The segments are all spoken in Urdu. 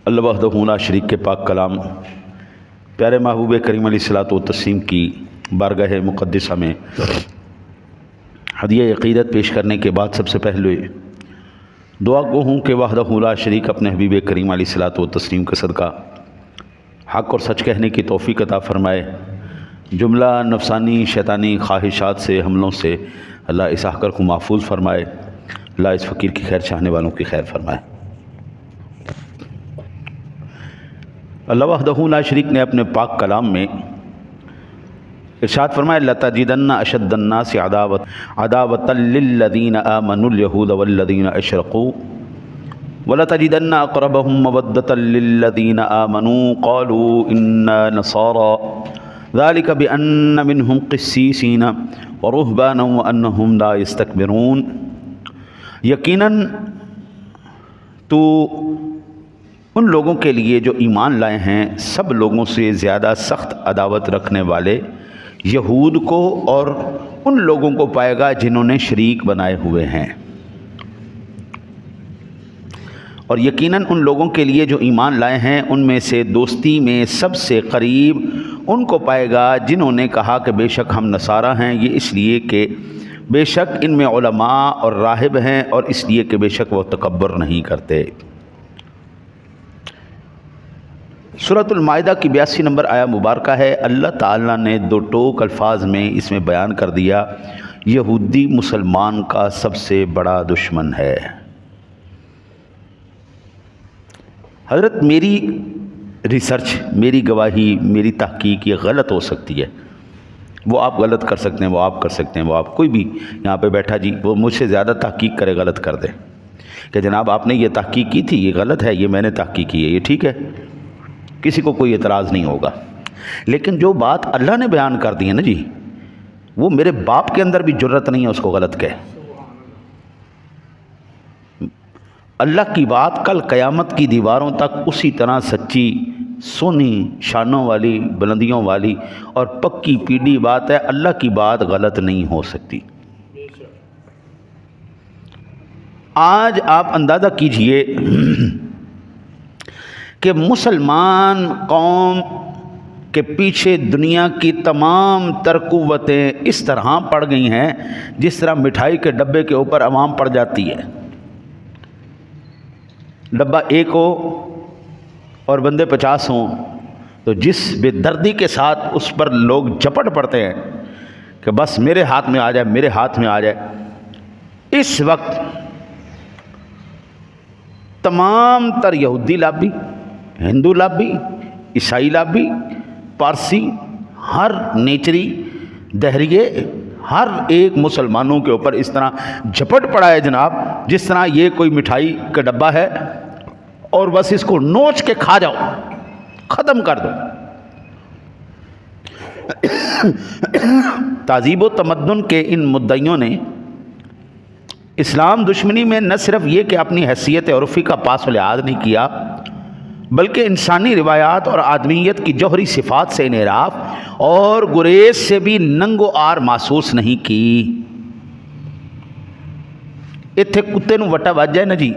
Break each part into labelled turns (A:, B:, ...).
A: اللہ وحدہ لا شریک کے پاک کلام پیارے محبوب کریم علیہ الصلوۃ والتسلیم کی بارگاہ مقدسہ میں ہدیہ عقیدت پیش کرنے کے بعد سب سے پہلے دعا گو ہوں کہ وحدہ لا شریک اپنے حبیب کریم علیہ الصلوۃ والتسلیم کا صدقہ حق اور سچ کہنے کی توفیق عطا فرمائے، جملہ نفسانی شیطانی خواہشات سے حملوں سے اللہ اس احکر کو محفوظ فرمائے، اللہ اس فقیر کی خیر چاہنے والوں کی خیر فرمائے۔ اللہ وحدہ لا شریک نے اپنے پاک کلام میں ارشاد فرمایا لَتَجِدَنَّ أَشَدَّ النَّاسِ عَدَاوَةً لِلَّذِينَ آمَنُوا الْيَهُودَ وَالَّذِينَ أَشْرَكُوا وَلَتَجِدَنَّ أَقْرَبَهُمْ مَوَدَّةً لِلَّذِينَ آمَنُوا قَالُوا إِنَّا نَصَارَى ذَلِكَ بِأَنَّ مِنْهُمْ قِسِّيسِينَ وَرُهْبَانًا وَأَنَّهُمْ لَا يَسْتَكْبِرُونَ، یقیناً تو ان لوگوں کے لیے جو ایمان لائے ہیں سب لوگوں سے زیادہ سخت عداوت رکھنے والے یہود کو اور ان لوگوں کو پائے گا جنہوں نے شریک بنائے ہوئے ہیں، اور یقیناً ان لوگوں کے لیے جو ایمان لائے ہیں ان میں سے دوستی میں سب سے قریب ان کو پائے گا جنہوں نے کہا کہ بے شک ہم نصارہ ہیں، یہ اس لیے کہ بے شک ان میں علماء اور راہب ہیں اور اس لیے کہ بے شک وہ تکبر نہیں کرتے۔ سورۃ المائدہ کی 82 نمبر آیہ مبارکہ ہے۔ اللہ تعالیٰ نے دو ٹوک الفاظ میں اس میں بیان کر دیا یہودی مسلمان کا سب سے بڑا دشمن ہے۔ حضرت میری ریسرچ، میری گواہی، میری تحقیق یہ غلط ہو سکتی ہے، وہ آپ غلط کر سکتے ہیں، وہ آپ کر سکتے ہیں، وہ آپ کوئی بھی یہاں پہ بیٹھا جی وہ مجھ سے زیادہ تحقیق کرے غلط کر دے کہ جناب آپ نے یہ تحقیق کی تھی، یہ غلط ہے، یہ میں نے تحقیق کی ہے، یہ ٹھیک ہے، کسی کو کوئی اعتراض نہیں ہوگا۔ لیکن جو بات اللہ نے بیان کر دی ہے نا جی، وہ میرے باپ کے اندر بھی جرت نہیں ہے اس کو غلط کہے۔ اللہ کی بات کل قیامت کی دیواروں تک اسی طرح سچی، سونی، شانوں والی، بلندیوں والی اور پکی پیڑھی بات ہے، اللہ کی بات غلط نہیں ہو سکتی۔ آج آپ اندازہ کیجئے کہ مسلمان قوم کے پیچھے دنیا کی تمام تر قوتیں اس طرح پڑ گئی ہیں جس طرح مٹھائی کے ڈبے کے اوپر عوام پڑ جاتی ہے، ڈبہ ایک ہو اور بندے 50 ہوں تو جس بے دردی کے ساتھ اس پر لوگ جپٹ پڑتے ہیں کہ بس میرے ہاتھ میں آ جائے، میرے ہاتھ میں آ جائے۔ اس وقت تمام تر یہودی لابی، ہندو لابی، عیسائی لابی، پارسی، ہر نیچری، دہریے، ہر ایک مسلمانوں کے اوپر اس طرح جھپٹ پڑا ہے جناب جس طرح یہ کوئی مٹھائی کا ڈبہ ہے اور بس اس کو نوچ کے کھا جاؤ، ختم کر دو۔ تہذیب و تمدن کے ان مدعیوں نے اسلام دشمنی میں نہ صرف یہ کہ اپنی حیثیت عرفی کا پاس و لحاظ نہیں کیا بلکہ انسانی روایات اور آدمیت کی جوہری صفات سے انحراف اور گریز سے بھی ننگ و آر محسوس نہیں کی۔ اتھے کتے نو وٹا وج جائے نا جی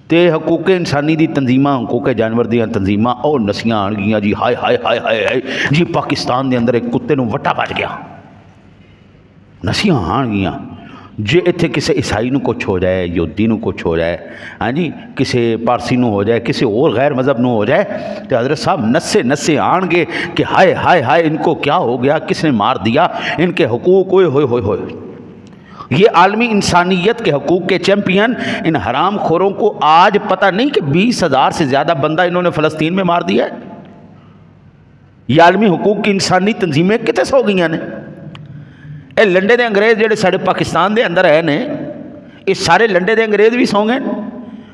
A: تے حقوق انسانی دی تنظیماں، حقوق جانور دی تنظیماں اور نسیاں آن گیاں جی، ہائے ہائے ہائے ہائے جی پاکستان دے اندر ایک کتے نو وٹا وج گیا، نسیاں آن گیاں جی اتھے کسی عیسائی نو کچھ ہو جائے، یہودی نو کچھ ہو جائے، ہاں جی کسی پارسی نو ہو جائے، کسی اور غیر مذہب نو ہو جائے تو حضرت صاحب نسے آن گے کہ ہائے ہائے ہائے ان کو کیا ہو گیا، کس نے مار دیا، ان کے حقوق ہوئے ہوئے ہوئے ہوئے۔ یہ عالمی انسانیت کے حقوق کے چیمپئن ان حرام خوروں کو آج پتہ نہیں کہ 20,000 سے زیادہ بندہ انہوں نے فلسطین میں مار دیا ہے۔ یہ عالمی حقوق کی انسانی تنظیمیں کتے سو گئی نے؟ اے لنڈے دے انگریز جڑے ساڑے پاکستان دے اندر ہے نے، اس سارے لنڈے دے انگریز بھی سو گئے،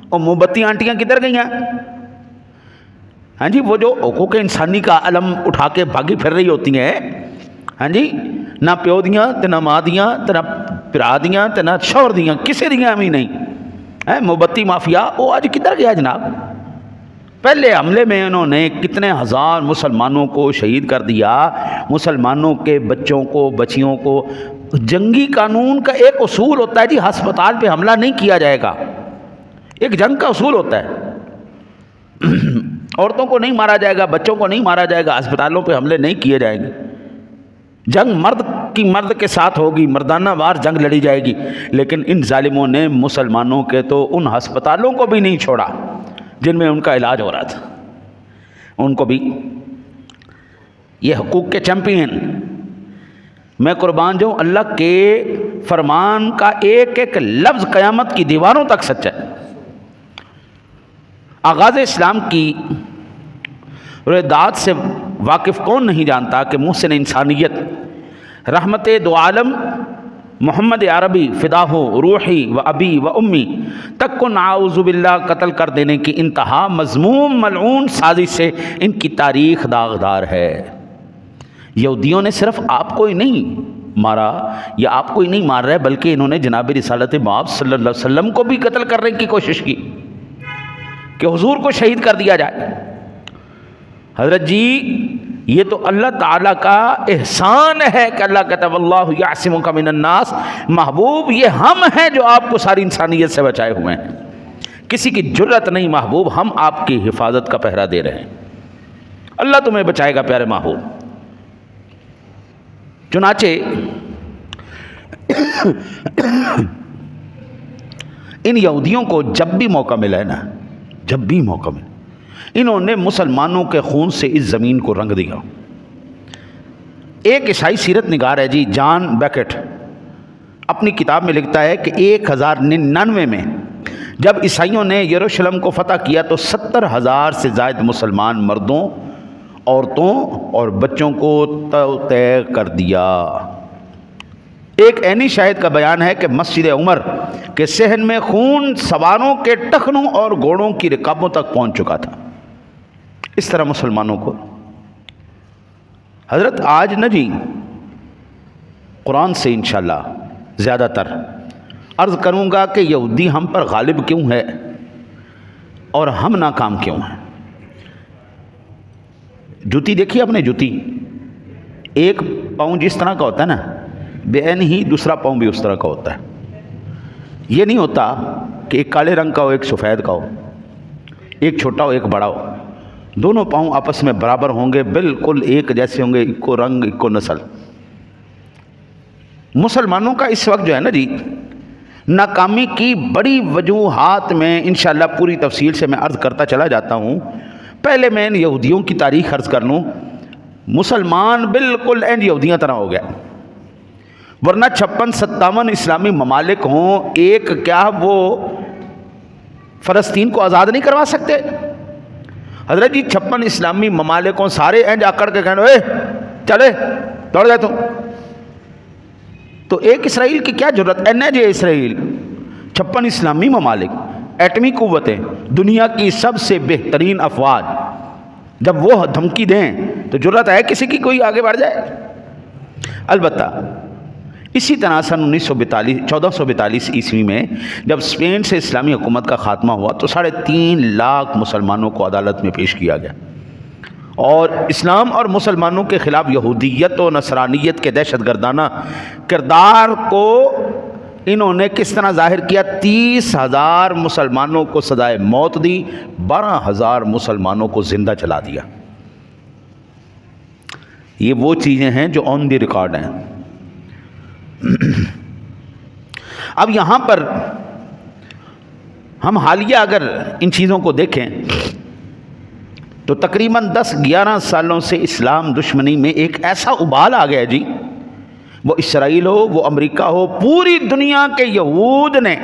A: اور موم بتی آنٹیاں کدھر گئی ہیں؟ ہاں جی وہ جو حقوق انسانی کا علم اٹھا کے بھاگی پھر رہی ہوتی ہیں، ہاں جی نہ پیو دیاں تے نہ ماں دیاں تے نہ پرا دیاں تے نہ شوہر دیاں، کسے دیاں بھی نہیں، موم بتی مافیا وہ آج کدھر گیا جناب؟ پہلے حملے میں انہوں نے کتنے ہزار مسلمانوں کو شہید کر دیا، مسلمانوں کے بچوں کو، بچیوں کو۔ جنگی قانون کا ایک اصول ہوتا ہے جی، ہسپتال پہ حملہ نہیں کیا جائے گا، ایک جنگ کا اصول ہوتا ہے۔ عورتوں کو نہیں مارا جائے گا، بچوں کو نہیں مارا جائے گا، ہسپتالوں پہ حملے نہیں کیے جائیں گے۔ جنگ مرد کی مرد کے ساتھ ہوگی، مردانہ وار جنگ لڑی جائے گی۔ لیکن ان ظالموں نے مسلمانوں کے تو ان ہسپتالوں کو بھی نہیں چھوڑا جن میں ان کا علاج ہو رہا تھا، ان کو بھی۔ یہ حقوق کے چیمپئن، میں قربان جاؤں، اللہ کے فرمان کا ایک ایک لفظ قیامت کی دیواروں تک سچا ہے۔ آغاز اسلام کی رویداد سے واقف کون نہیں جانتا کہ محسن انسانیت، رحمت دو عالم محمد عربی فدا ہو روحی و ابی و امی تک کو نعوذ باللہ قتل کر دینے کی انتہا مذموم ملعون سازش سے ان کی تاریخ داغدار ہے۔ یہودیوں نے صرف آپ کو ہی نہیں مارا یا آپ کو ہی نہیں مار رہے، بلکہ انہوں نے جناب رسالت مآب صلی اللہ علیہ وسلم کو بھی قتل کرنے کی کوشش کی کہ حضور کو شہید کر دیا جائے۔ حضرت جی یہ تو اللہ تعالیٰ کا احسان ہے کہ اللہ کہتا ہے واللہ یعصمک من الناس، محبوب یہ ہم ہیں جو آپ کو ساری انسانیت سے بچائے ہوئے ہیں، کسی کی جرت نہیں محبوب، ہم آپ کی حفاظت کا پہرا دے رہے ہیں، اللہ تمہیں بچائے گا پیارے محبوب۔ چنانچہ ان یہودیوں کو جب بھی موقع ملا ہے نا، جب بھی موقع ملا، انہوں نے مسلمانوں کے خون سے اس زمین کو رنگ دیا۔ ایک عیسائی سیرت نگار ہے جی، جان بیکٹ، اپنی کتاب میں لکھتا ہے کہ 1099 میں جب عیسائیوں نے یروشلم کو فتح کیا تو 70,000 سے زائد مسلمان مردوں، عورتوں اور بچوں کو طے کر دیا۔ ایک عینی شاہد کا بیان ہے کہ مسجد عمر کے صحن میں خون سواروں کے ٹخنوں اور گھوڑوں کی رکابوں تک پہنچ چکا تھا۔ اس طرح مسلمانوں کو حضرت آج نہ جی قرآن سے انشاءاللہ زیادہ تر عرض کروں گا کہ یہودی ہم پر غالب کیوں ہے اور ہم ناکام کیوں ہیں۔ جوتی دیکھیے اپنے، جوتی ایک پاؤں جس طرح کا ہوتا ہے نا، بے عین ہی دوسرا پاؤں بھی اس طرح کا ہوتا ہے۔ یہ نہیں ہوتا کہ ایک کالے رنگ کا ہو ایک سفید کا ہو، ایک چھوٹا ہو ایک بڑا ہو، دونوں پاؤں آپس میں برابر ہوں گے، بالکل ایک جیسے ہوں گے، اکو رنگ اکو نسل۔ مسلمانوں کا اس وقت جو ہے نا جی ناکامی کی بڑی وجوہات میں انشاءاللہ پوری تفصیل سے میں عرض کرتا چلا جاتا ہوں۔ پہلے میں ان یہودیوں کی تاریخ عرض کر لوں۔ مسلمان بالکل این یہودیاں طرح ہو گیا، ورنہ 56-57 اسلامی ممالک ہوں، ایک کیا وہ فلسطین کو آزاد نہیں کروا سکتے؟ حضرت جی 56 اسلامی ممالکوں سارے اینج آکڑ کے کہنے اے چلے دوڑ جائے تو ایک اسرائیل کی کیا ضرورت؟ این جی اسرائیل 56 اسلامی ممالک، ایٹمی قوتیں، دنیا کی سب سے بہترین افواج، جب وہ دھمکی دیں تو ضرورت ہے کسی کی کوئی آگے بڑھ جائے؟ البتہ اسی طرح سن 1442 عیسوی میں جب اسپین سے اسلامی حکومت کا خاتمہ ہوا تو 3.5 لاکھ مسلمانوں کو عدالت میں پیش کیا گیا، اور اسلام اور مسلمانوں کے خلاف یہودیت و نصرانیت کے دہشت گردانہ کردار کو انہوں نے کس طرح ظاہر کیا؟ 30,000 مسلمانوں کو سزائے موت دی، 12,000 مسلمانوں کو زندہ چلا دیا۔ یہ وہ چیزیں ہیں جو آن دی ریکارڈ ہیں۔ اب یہاں پر ہم حالیہ اگر ان چیزوں کو دیکھیں تو تقریباً 10-11 سالوں سے اسلام دشمنی میں ایک ایسا ابال آ گیا جی، وہ اسرائیل ہو، وہ امریکہ ہو، پوری دنیا کے یہود نے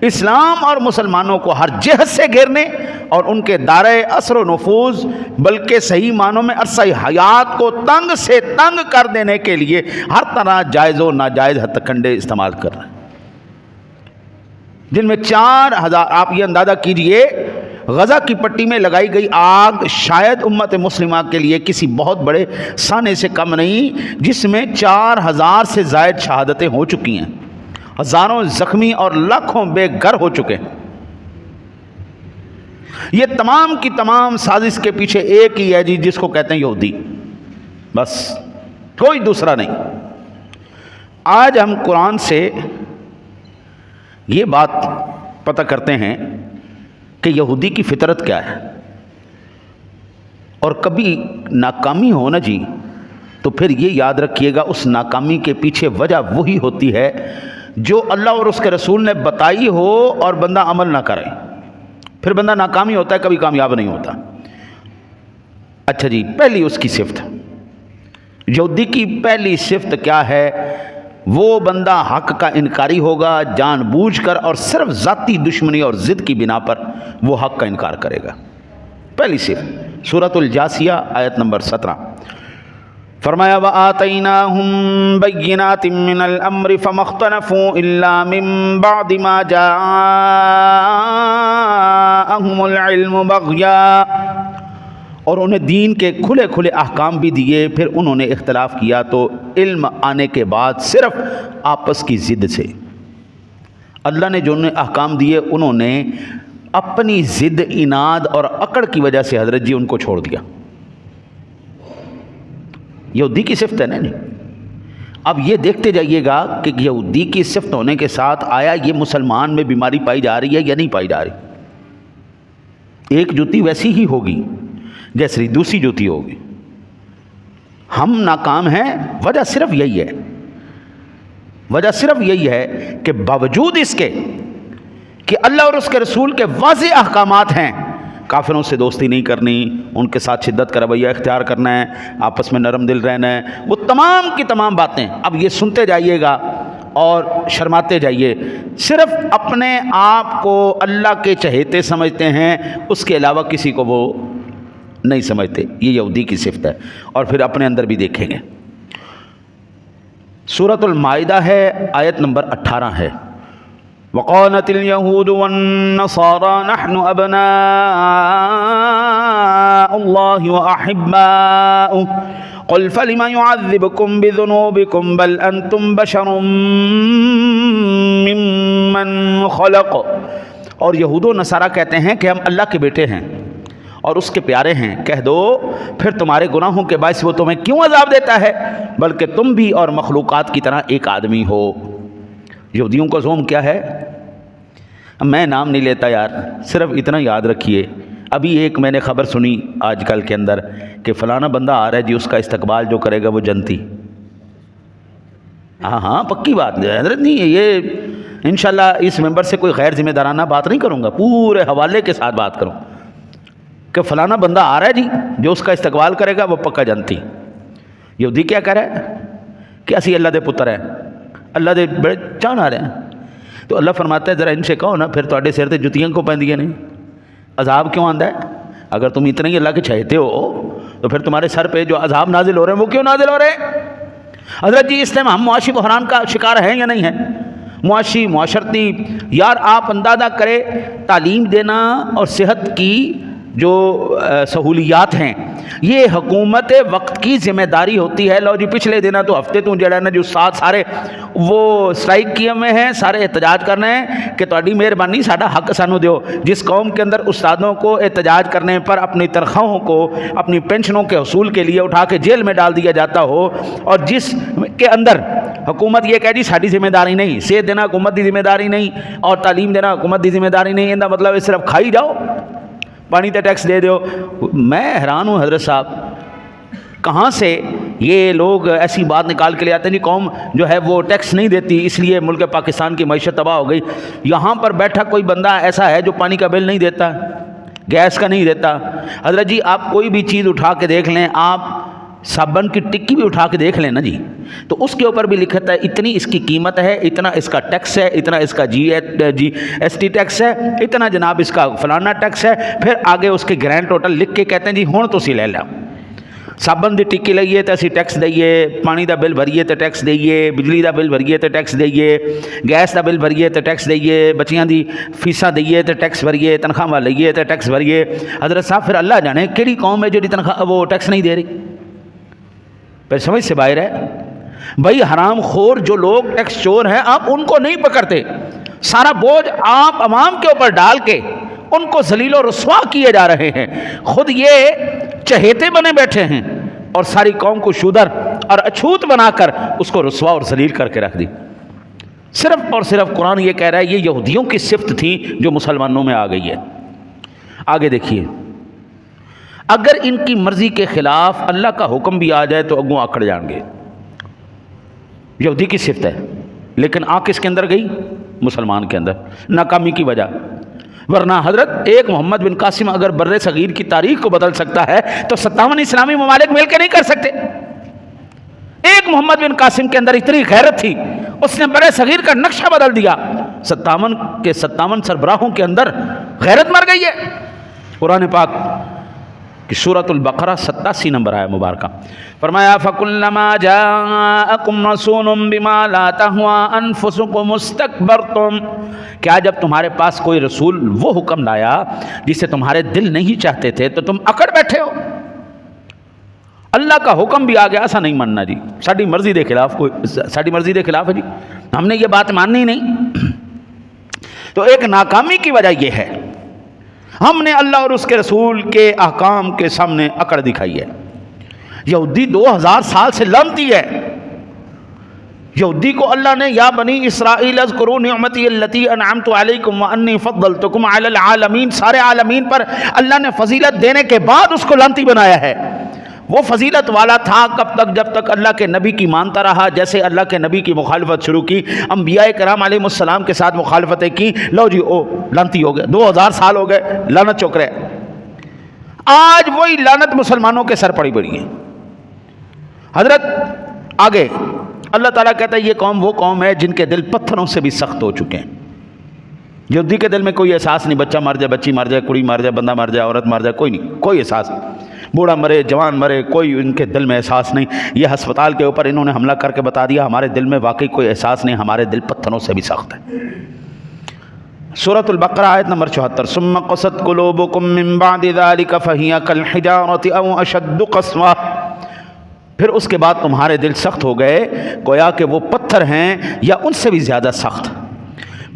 A: اسلام اور مسلمانوں کو ہر جہت سے گھیرنے اور ان کے دائرۂ اثر و نفوذ بلکہ صحیح معنوں میں عرصہ حیات کو تنگ سے تنگ کر دینے کے لیے ہر طرح جائز و ناجائز ہتھ کنڈے استعمال کر رہے ہیں، جن میں 4,000 آپ یہ اندازہ کیجئے غزہ کی پٹی میں لگائی گئی آگ شاید امت مسلمہ کے لیے کسی بہت بڑے سانے سے کم نہیں، جس میں 4,000 سے زائد شہادتیں ہو چکی ہیں، ہزاروں زخمی اور لاکھوں بے گھر ہو چکے ہیں۔ یہ تمام کی تمام سازش کے پیچھے ایک ہی ہے جی، جس کو کہتے ہیں یہودی، بس کوئی دوسرا نہیں۔ آج ہم قرآن سے یہ بات پتہ کرتے ہیں کہ یہودی کی فطرت کیا ہے، اور کبھی ناکامی ہو نا جی تو پھر یہ یاد رکھیے گا اس ناکامی کے پیچھے وجہ وہی ہوتی ہے جو اللہ اور اس کے رسول نے بتائی ہو اور بندہ عمل نہ کرے، پھر بندہ ناکامی ہوتا ہے، کبھی کامیاب نہیں ہوتا۔ اچھا جی، پہلی اس کی صفت، یہودی کی پہلی صفت کیا ہے؟ وہ بندہ حق کا انکاری ہوگا جان بوجھ کر، اور صرف ذاتی دشمنی اور ضد کی بنا پر وہ حق کا انکار کرے گا۔ پہلی صفت سورۃ الجاثیہ آیت نمبر 17، فرمایا وَآتَيْنَاهُمْ بَيِّنَاتٍ مِّنَ الْأَمْرِ فَمَا اخْتَلَفُوا إِلَّا مِن بَعْدِ مَا جَاءَهُمُ الْعِلْمُ بَغْيًا، اور انہیں دین کے کھلے کھلے احکام بھی دیے، پھر انہوں نے اختلاف کیا تو علم آنے کے بعد صرف آپس کی ضد سے۔ اللہ نے جو انہیں احکام دیے انہوں نے اپنی ضد، اناد اور اکڑ کی وجہ سے حضرت جی ان کو چھوڑ دیا۔ یہودی کی صفت ہے نا۔ اب یہ دیکھتے جائیے گا کہ یہودی کی صفت ہونے کے ساتھ آیا یہ مسلمان میں بیماری پائی جا رہی ہے یا نہیں پائی جا رہی؟ ایک جوتی ویسی ہی ہوگی جیسے دوسری جوتی ہوگی۔ ہم ناکام ہیں، وجہ صرف یہی ہے، وجہ صرف یہی ہے کہ باوجود اس کے کہ اللہ اور اس کے رسول کے واضح احکامات ہیں، کافروں سے دوستی نہیں کرنی، ان کے ساتھ شدت کا رویہ اختیار کرنا ہے، آپس میں نرم دل رہنا ہے، وہ تمام کی تمام باتیں اب یہ سنتے جائیے گا اور شرماتے جائیے، صرف اپنے آپ کو اللہ کے چہیتے سمجھتے ہیں، اس کے علاوہ کسی کو وہ نہیں سمجھتے۔ یہ یہودی کی صفت ہے، اور پھر اپنے اندر بھی دیکھیں گے۔ سورۃ المائدہ ہے، آیت نمبر 18 ہے، وَقَالَتِ الْيَهُودُ وَالنَّصَارَى نَحْنُ أَبْنَاءُ اللَّهِ وَأَحِبَّاؤُهُ قُلْ فَلِمَ يُعَذِّبُكُمْ بِذُنُوبِكُمْ بَلْ أَنْتُمْ بَشَرٌ مِّمَّنْ خَلَقَ۔ اور یہود و نصارہ کہتے ہیں کہ ہم اللہ کے بیٹے ہیں اور اس کے پیارے ہیں، کہہ دو پھر تمہارے گناہوں کے باعث وہ تمہیں کیوں عذاب دیتا ہے، بلکہ تم بھی اور مخلوقات کی طرح ایک آدمی ہو۔ یہودیوں کا زوم کیا ہے؟ میں نام نہیں لیتا یار، صرف اتنا یاد رکھیے، ابھی ایک میں نے خبر سنی آج کل کے اندر کہ فلانا بندہ آ رہا ہے جی، اس کا استقبال جو کرے گا وہ جنتی۔ ہاں پکی بات ہے حضرت، نہیں ہے یہ، انشاءاللہ اس ممبر سے کوئی غیر ذمہ دارانہ بات نہیں کروں گا، پورے حوالے کے ساتھ بات کروں کہ فلانا بندہ آ رہا ہے جی، جو اس کا استقبال کرے گا وہ پکا جنتی۔ یہودی کیا کہہ رہا ہے کہ اسی اللہ دے پتر ہیں، اللہ دے بڑے چان آ رہے ہیں، تو اللہ فرماتا ہے ذرا ان سے کہو نا پھر تواڈے سر تے جتیاں کو پیندیاں نہیں، عذاب کیوں آندا ہے؟ اگر تم اتنے ہی اللہ کے چاہتے ہو تو پھر تمہارے سر پہ جو عذاب نازل ہو رہے ہیں وہ کیوں نازل ہو رہے ہیں؟ حضرت جی اس ٹائم ہم معاشی بحران کا شکار ہیں یا نہیں ہیں؟ معاشی، معاشرتی، یار آپ اندازہ کرے تعلیم دینا اور صحت کی جو سہولیات ہیں یہ حکومت وقت کی ذمہ داری ہوتی ہے۔ لو جی پچھلے دن تو ہفتے تو جڑا نا جو استاد سارے وہ اسٹرائک کیے ہوئے ہیں، سارے احتجاج کرنے ہیں کہ تہاڈی مہربانی ساڈا حق سانو دیو۔ جس قوم کے اندر استادوں کو احتجاج کرنے پر اپنی تنخواہوں کو، اپنی پینشنوں کے حصول کے لیے اٹھا کے جیل میں ڈال دیا جاتا ہو، اور جس کے اندر حکومت یہ کہہ جی ساڈی ذمہ داری نہیں، صحت دینا حکومت کی ذمہ داری نہیں، اور تعلیم دینا حکومت کی ذمہ داری نہیں، ان کا مطلب صرف کھائی جاؤ، پانی تے ٹیکس دے دیو۔ میں حیران ہوں حضرت صاحب، کہاں سے یہ لوگ ایسی بات نکال کے لے آتے ہیں جی قوم جو ہے وہ ٹیکس نہیں دیتی اس لیے ملک پاکستان کی معیشت تباہ ہو گئی۔ یہاں پر بیٹھا کوئی بندہ ایسا ہے جو پانی کا بل نہیں دیتا، گیس کا نہیں دیتا۔ حضرت جی آپ کوئی بھی چیز اٹھا کے دیکھ لیں، آپ صابن کی ٹکی بھی اٹھا کے دیکھ لیں نا جی، تو اس کے اوپر بھی لکھا ہے اتنی اس کی قیمت ہے، اتنا اس کا ٹیکس ہے، اتنا اس کا جی ایس ٹی ٹیکس ہے، اتنا جناب اس کا فلانا ٹیکس ہے، پھر آگے اس کے گرینڈ ٹوٹل لکھ کے کہتے ہیں جی ہوں تسی لے لو، صابن دی ٹکی لئیے تو اسی ٹیکس دئیے، پانی دا بل بھریے تو ٹیکس دئیے، بجلی دا بل بھریے تو ٹیکس دئیے، گیس دا بل بھریے تو ٹیکس دئیے، بچیاں دی فیساں دئیے تو ٹیکس بھریے، تنخواہ لئیے تو ٹیکس بھریے۔ حضرت صاحب پھر اللہ جانے کیڑی قوم ہے جو تنخواہ وہ ٹیکس نہیں دے رہی، پھر سمجھ سے باہر ہے۔ بھائی حرام خور جو لوگ ٹیکس چور ہیں آپ ان کو نہیں پکڑتے، سارا بوجھ آپ عوام کے اوپر ڈال کے ان کو ذلیل و رسوا کیے جا رہے ہیں، خود یہ چہیتے بنے بیٹھے ہیں اور ساری قوم کو شودر اور اچھوت بنا کر اس کو رسوا اور ذلیل کر کے رکھ دی۔ صرف اور صرف قرآن یہ کہہ رہا ہے یہ یہودیوں کی صفت تھی جو مسلمانوں میں آ گئی ہے۔ آگے دیکھیے، اگر ان کی مرضی کے خلاف اللہ کا حکم بھی آ جائے تو اگوں آکڑ جائیں گے۔ یہودی کی صفت ہے، لیکن آ کس کے اندر گئی؟ مسلمان کے اندر، ناکامی کی وجہ۔ ورنہ حضرت ایک محمد بن قاسم اگر بر صغیر کی تاریخ کو بدل سکتا ہے تو 57 اسلامی ممالک مل کے نہیں کر سکتے۔ ایک محمد بن قاسم کے اندر اتنی غیرت تھی، اس نے بر صغیر کا نقشہ بدل دیا۔ 57 کے 57 سربراہوں کے اندر غیرت مر گئی ہے۔ قرآن پاک کی سورۃ البقرہ 87 نمبر آیا مبارکہ، فرمایا فَكُلَّمَا جَاءَكُمْ رَسُولٌ بِمَا لَا تَهْوَىٰ أَنفُسُكُمُ اسْتَكْبَرْتُمْ، کیا جب تمہارے پاس کوئی رسول وہ حکم لایا جسے تمہارے دل نہیں چاہتے تھے تو تم اکڑ بیٹھے ہو؟ اللہ کا حکم بھی آ گیا، ایسا نہیں ماننا جی، ساری مرضی دے خلاف، ساری مرضی دے خلاف ہے جی، ہم نے یہ بات ماننی نہیں۔ تو ایک ناکامی کی وجہ یہ ہے ہم نے اللہ اور اس کے رسول کے احکام کے سامنے اکڑ دکھائی ہے۔ یہودی 2000 سال سے لعنتی ہے۔ یہودی کو اللہ نے یا بنی اسرائیل اذکروا نعمتی التی انعمت علیکم وانی فضلتکم علی العالمین، سارے عالمین پر اللہ نے فضیلت دینے کے بعد اس کو لعنتی بنایا ہے۔ وہ فضیلت والا تھا کب تک؟ جب تک اللہ کے نبی کی مانتا رہا۔ جیسے اللہ کے نبی کی مخالفت شروع کی، انبیاء کرام علیہ السلام کے ساتھ مخالفتیں کی، لو جی او لعنتی ہو گئے، 2000 سال ہو گئے لعنت چوک رہے۔ آج وہی لعنت مسلمانوں کے سر پڑی ہے۔ حضرت آگے اللہ تعالیٰ کہتا ہے یہ قوم وہ قوم ہے جن کے دل پتھروں سے بھی سخت ہو چکے ہیں۔ یہودی کے دل میں کوئی احساس نہیں، بچہ مر جائے، بچی مر جائے، کڑی مر جائے، بندہ مر جائے، عورت مر جائے، کوئی نہیں، کوئی احساس نہیں، بوڑھا مرے، جوان مرے، کوئی ان کے دل میں احساس نہیں۔ یہ ہسپتال کے اوپر انہوں نے حملہ کر کے بتا دیا ہمارے دل میں واقعی کوئی احساس نہیں، ہمارے دل پتھروں سے بھی سخت ہے۔ سورۃ البقرہ آیت نمبر 74، ثم قست قلوبکم من بعد ذلک فہی کالحجارۃ او اشد قسوہ، پھر اس کے بعد تمہارے دل سخت ہو گئے گویا کہ وہ پتھر ہیں یا ان سے بھی زیادہ سخت۔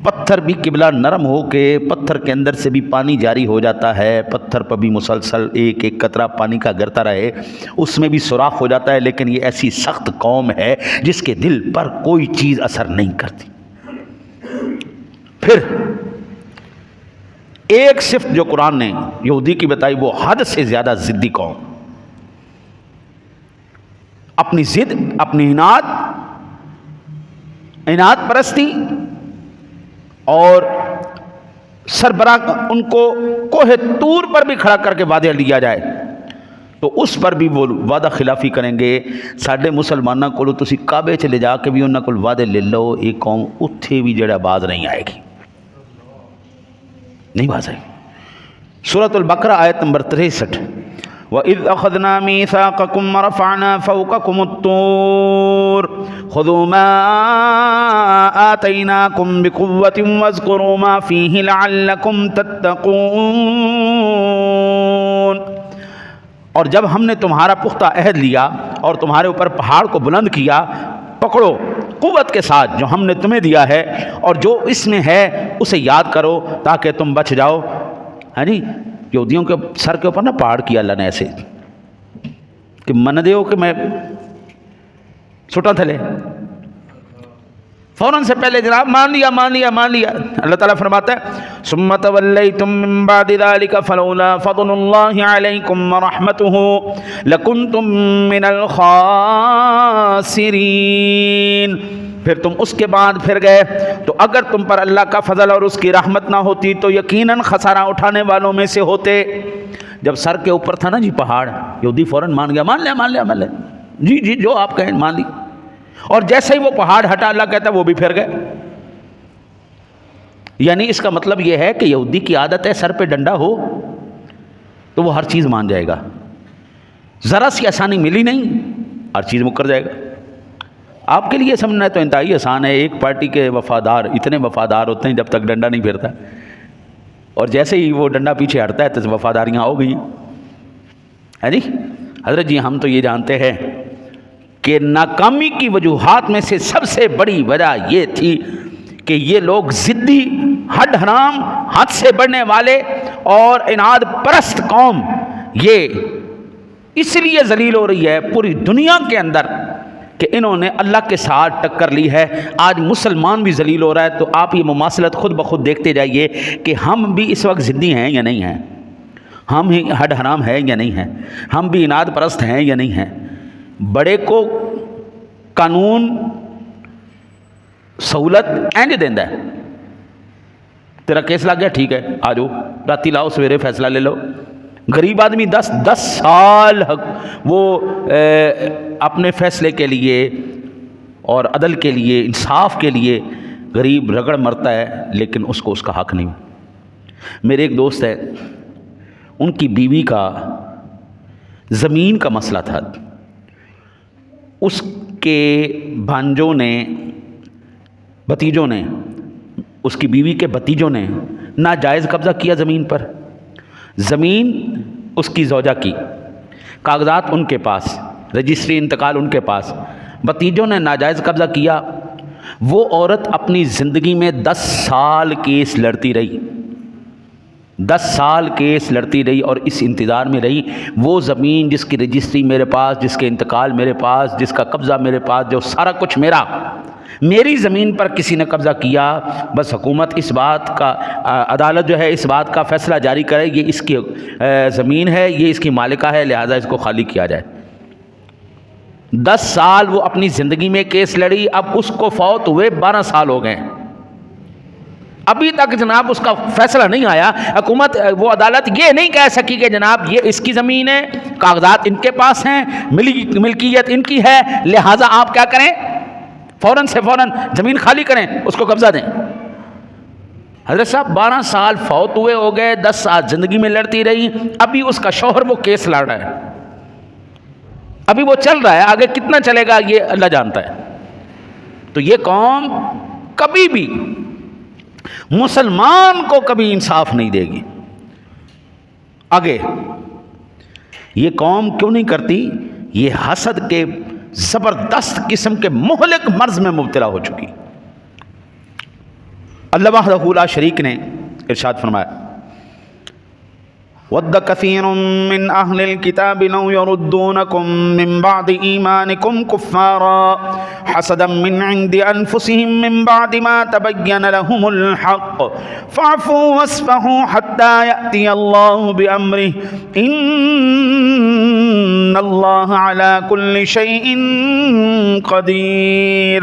A: پتھر بھی قبلہ نرم ہو کے پتھر کے اندر سے بھی پانی جاری ہو جاتا ہے، پتھر پر بھی مسلسل ایک ایک قطرہ پانی کا گرتا رہے، اس میں بھی سوراخ ہو جاتا ہے، لیکن یہ ایسی سخت قوم ہے جس کے دل پر کوئی چیز اثر نہیں کرتی۔ پھر ایک صفت جو قرآن نے یہودی کی بتائی، وہ حد سے زیادہ ضدی قوم، اپنی ضد، اپنی عناد پرستی، اور سربراہ ان کو کوہ طور پر بھی کھڑا کر کے وعدہ لیا جائے تو اس پر بھی وہ وعدہ خلافی کریں گے۔ ساڈے مسلمانوں کو تسی کعبے چلے جا کے بھی انہاں کول وعدے لے لو، ایک قوم اتھے بھی جڑا باز نہیں آئے گی، نہیں باز آئے گی۔ سورۃ البقرہ آیت نمبر 63، وَإِذْ أَخَذْنَا مِيثَاقَكُمْ وَرَفَعْنَا فَوْقَكُمُ الطُّورَ خُذُوا مَا آتَيْنَاكُمْ بِقُوَّةٍ وَاذْكُرُوا مَا فِيهِ لَعَلَّكُمْ تَتَّقُونَ، اور جب ہم نے تمہارا پختہ عہد لیا اور تمہارے اوپر پہاڑ کو بلند کیا، پکڑو قوت کے ساتھ جو ہم نے تمہیں دیا ہے، اور جو اس میں ہے اسے یاد کرو تاکہ تم بچ جاؤ۔ ہاں جی، یہودیوں کے سر کے اوپر نا پہاڑ کیا اللہ نے ایسے کہ من دے ہو کہ میں سٹا تھلے، فوراً سے پہلے جناب مان لیا مان لیا مان لیا۔ اللہ تعالیٰ فرماتا ہے ثم تولیتم من بعد ذلك فلولا فضل اللہ علیکم ورحمتہ لکنتم من الخاسرین، پھر تم اس کے بعد پھر گئے تو اگر تم پر اللہ کا فضل اور اس کی رحمت نہ ہوتی تو یقیناً خسارہ اٹھانے والوں میں سے ہوتے۔ جب سر کے اوپر تھا نا جی پہاڑ، یہودی فوراً مان گیا، مان لیا مان لیا مان لیا، جی جی جو آپ کہیں مان لی، اور جیسے ہی وہ پہاڑ ہٹا اللہ کہتا ہے وہ بھی پھر گئے۔ یعنی اس کا مطلب یہ ہے کہ یہودی کی عادت ہے سر پہ ڈنڈا ہو تو وہ ہر چیز مان جائے گا، ذرا سی آسانی ملی نہیں ہر چیز مکر جائے گا۔ آپ کے لیے سمجھنا تو انتہائی آسان ہے، ایک پارٹی کے وفادار اتنے وفادار ہوتے ہیں جب تک ڈنڈا نہیں پھرتا، اور جیسے ہی وہ ڈنڈا پیچھے ہٹتا ہے تو وفاداریاں ہو گئی ہے جی۔ حضرت جی ہم تو یہ جانتے ہیں کہ ناکامی کی وجوہات میں سے سب سے بڑی وجہ یہ تھی کہ یہ لوگ ضدی ہڈ حرام حد سے بڑھنے والے اور اناد پرست قوم یہ اس لیے ذلیل ہو رہی ہے پوری دنیا کے اندر کہ انہوں نے اللہ کے ساتھ ٹکر لی ہے. آج مسلمان بھی ذلیل ہو رہا ہے. تو آپ یہ مماثلت خود بخود دیکھتے جائیے کہ ہم بھی اس وقت ضدی ہیں یا نہیں ہیں, ہم ہی ہڈ حرام ہیں یا نہیں ہیں, ہم بھی اناد پرست ہیں یا نہیں ہیں. بڑے کو قانون سہولت اینج دیندا ہے, تیرا کیس لگ گیا ٹھیک ہے آ جاؤ راتی لاؤ سویرے فیصلہ لے لو. غریب آدمی 10 سال وہ اپنے فیصلے کے لیے اور عدل کے لیے انصاف کے لیے غریب رگڑ مرتا ہے, لیکن اس کو اس کا حق نہیں. میرے ایک دوست ہے, ان کی بیوی کا زمین کا مسئلہ تھا. اس کے بھانجوں نے بھتیجوں نے اس کی بیوی کے بھتیجوں نے ناجائز قبضہ کیا زمین پر. زمین اس کی زوجہ کی, کاغذات ان کے پاس, رجسٹری انتقال ان کے پاس. بھتیجوں نے ناجائز قبضہ کیا. وہ عورت اپنی زندگی میں 10 سال کیس لڑتی رہی, 10 سال کیس لڑتی رہی اور اس انتظار میں رہی وہ زمین جس کی رجسٹری میرے پاس, جس کے انتقال میرے پاس, جس کا قبضہ میرے پاس, جو سارا کچھ میری زمین پر کسی نے قبضہ کیا, بس حکومت اس بات کا عدالت جو ہے اس بات کا فیصلہ جاری کرے یہ اس کی زمین ہے, یہ اس کی مالکہ ہے, لہذا اس کو خالی کیا جائے. 10 سال وہ اپنی زندگی میں کیس لڑی. اب اس کو فوت ہوئے 12 سال ہو گئے, ابھی تک جناب اس کا فیصلہ نہیں آیا. حکومت وہ عدالت یہ نہیں کہہ سکی کہ جناب یہ اس کی زمین ہے, کاغذات ان کے پاس ہیں, ملکیت ان کی ہے, لہٰذا آپ کیا کریں فوراً سے فوراً زمین خالی کریں, اس کو قبضہ دیں. حضرت صاحب 12 سال فوت ہوئے ہو گئے, 10 سال زندگی میں لڑتی رہی. ابھی اس کا شوہر وہ کیس لڑ رہا ہے, ابھی وہ چل رہا ہے, آگے کتنا چلے گا یہ اللہ جانتا ہے. تو یہ قوم کبھی بھی مسلمان کو کبھی انصاف نہیں دے گی. آگے یہ قوم کیوں نہیں کرتی؟ یہ حسد کے زبردست قسم کے مہلک مرض میں مبتلا ہو چکی. اللہ وحدہ لا شریک نے ارشاد فرمایا وَدَّ كَثِيرٌ مِّنْ أَهْلِ الْكِتَابِ لَوْ يَرُدُّونَكُم مِّن بَعْدِ إِيمَانِكُمْ كُفَّارًا حَسَدًا مِّنْ عِندِ أَنفُسِهِم مِّن بَعْدِ مَا تَبَيَّنَ لَهُمُ الْحَقُّ فَاعْفُوا وَاصْفَحُوا حَتَّى يَأْتِيَ اللَّهُ بِأَمْرِهِ إِنَّ اللَّهَ عَلَى كُلِّ شَيْءٍ قَدِيرٌ.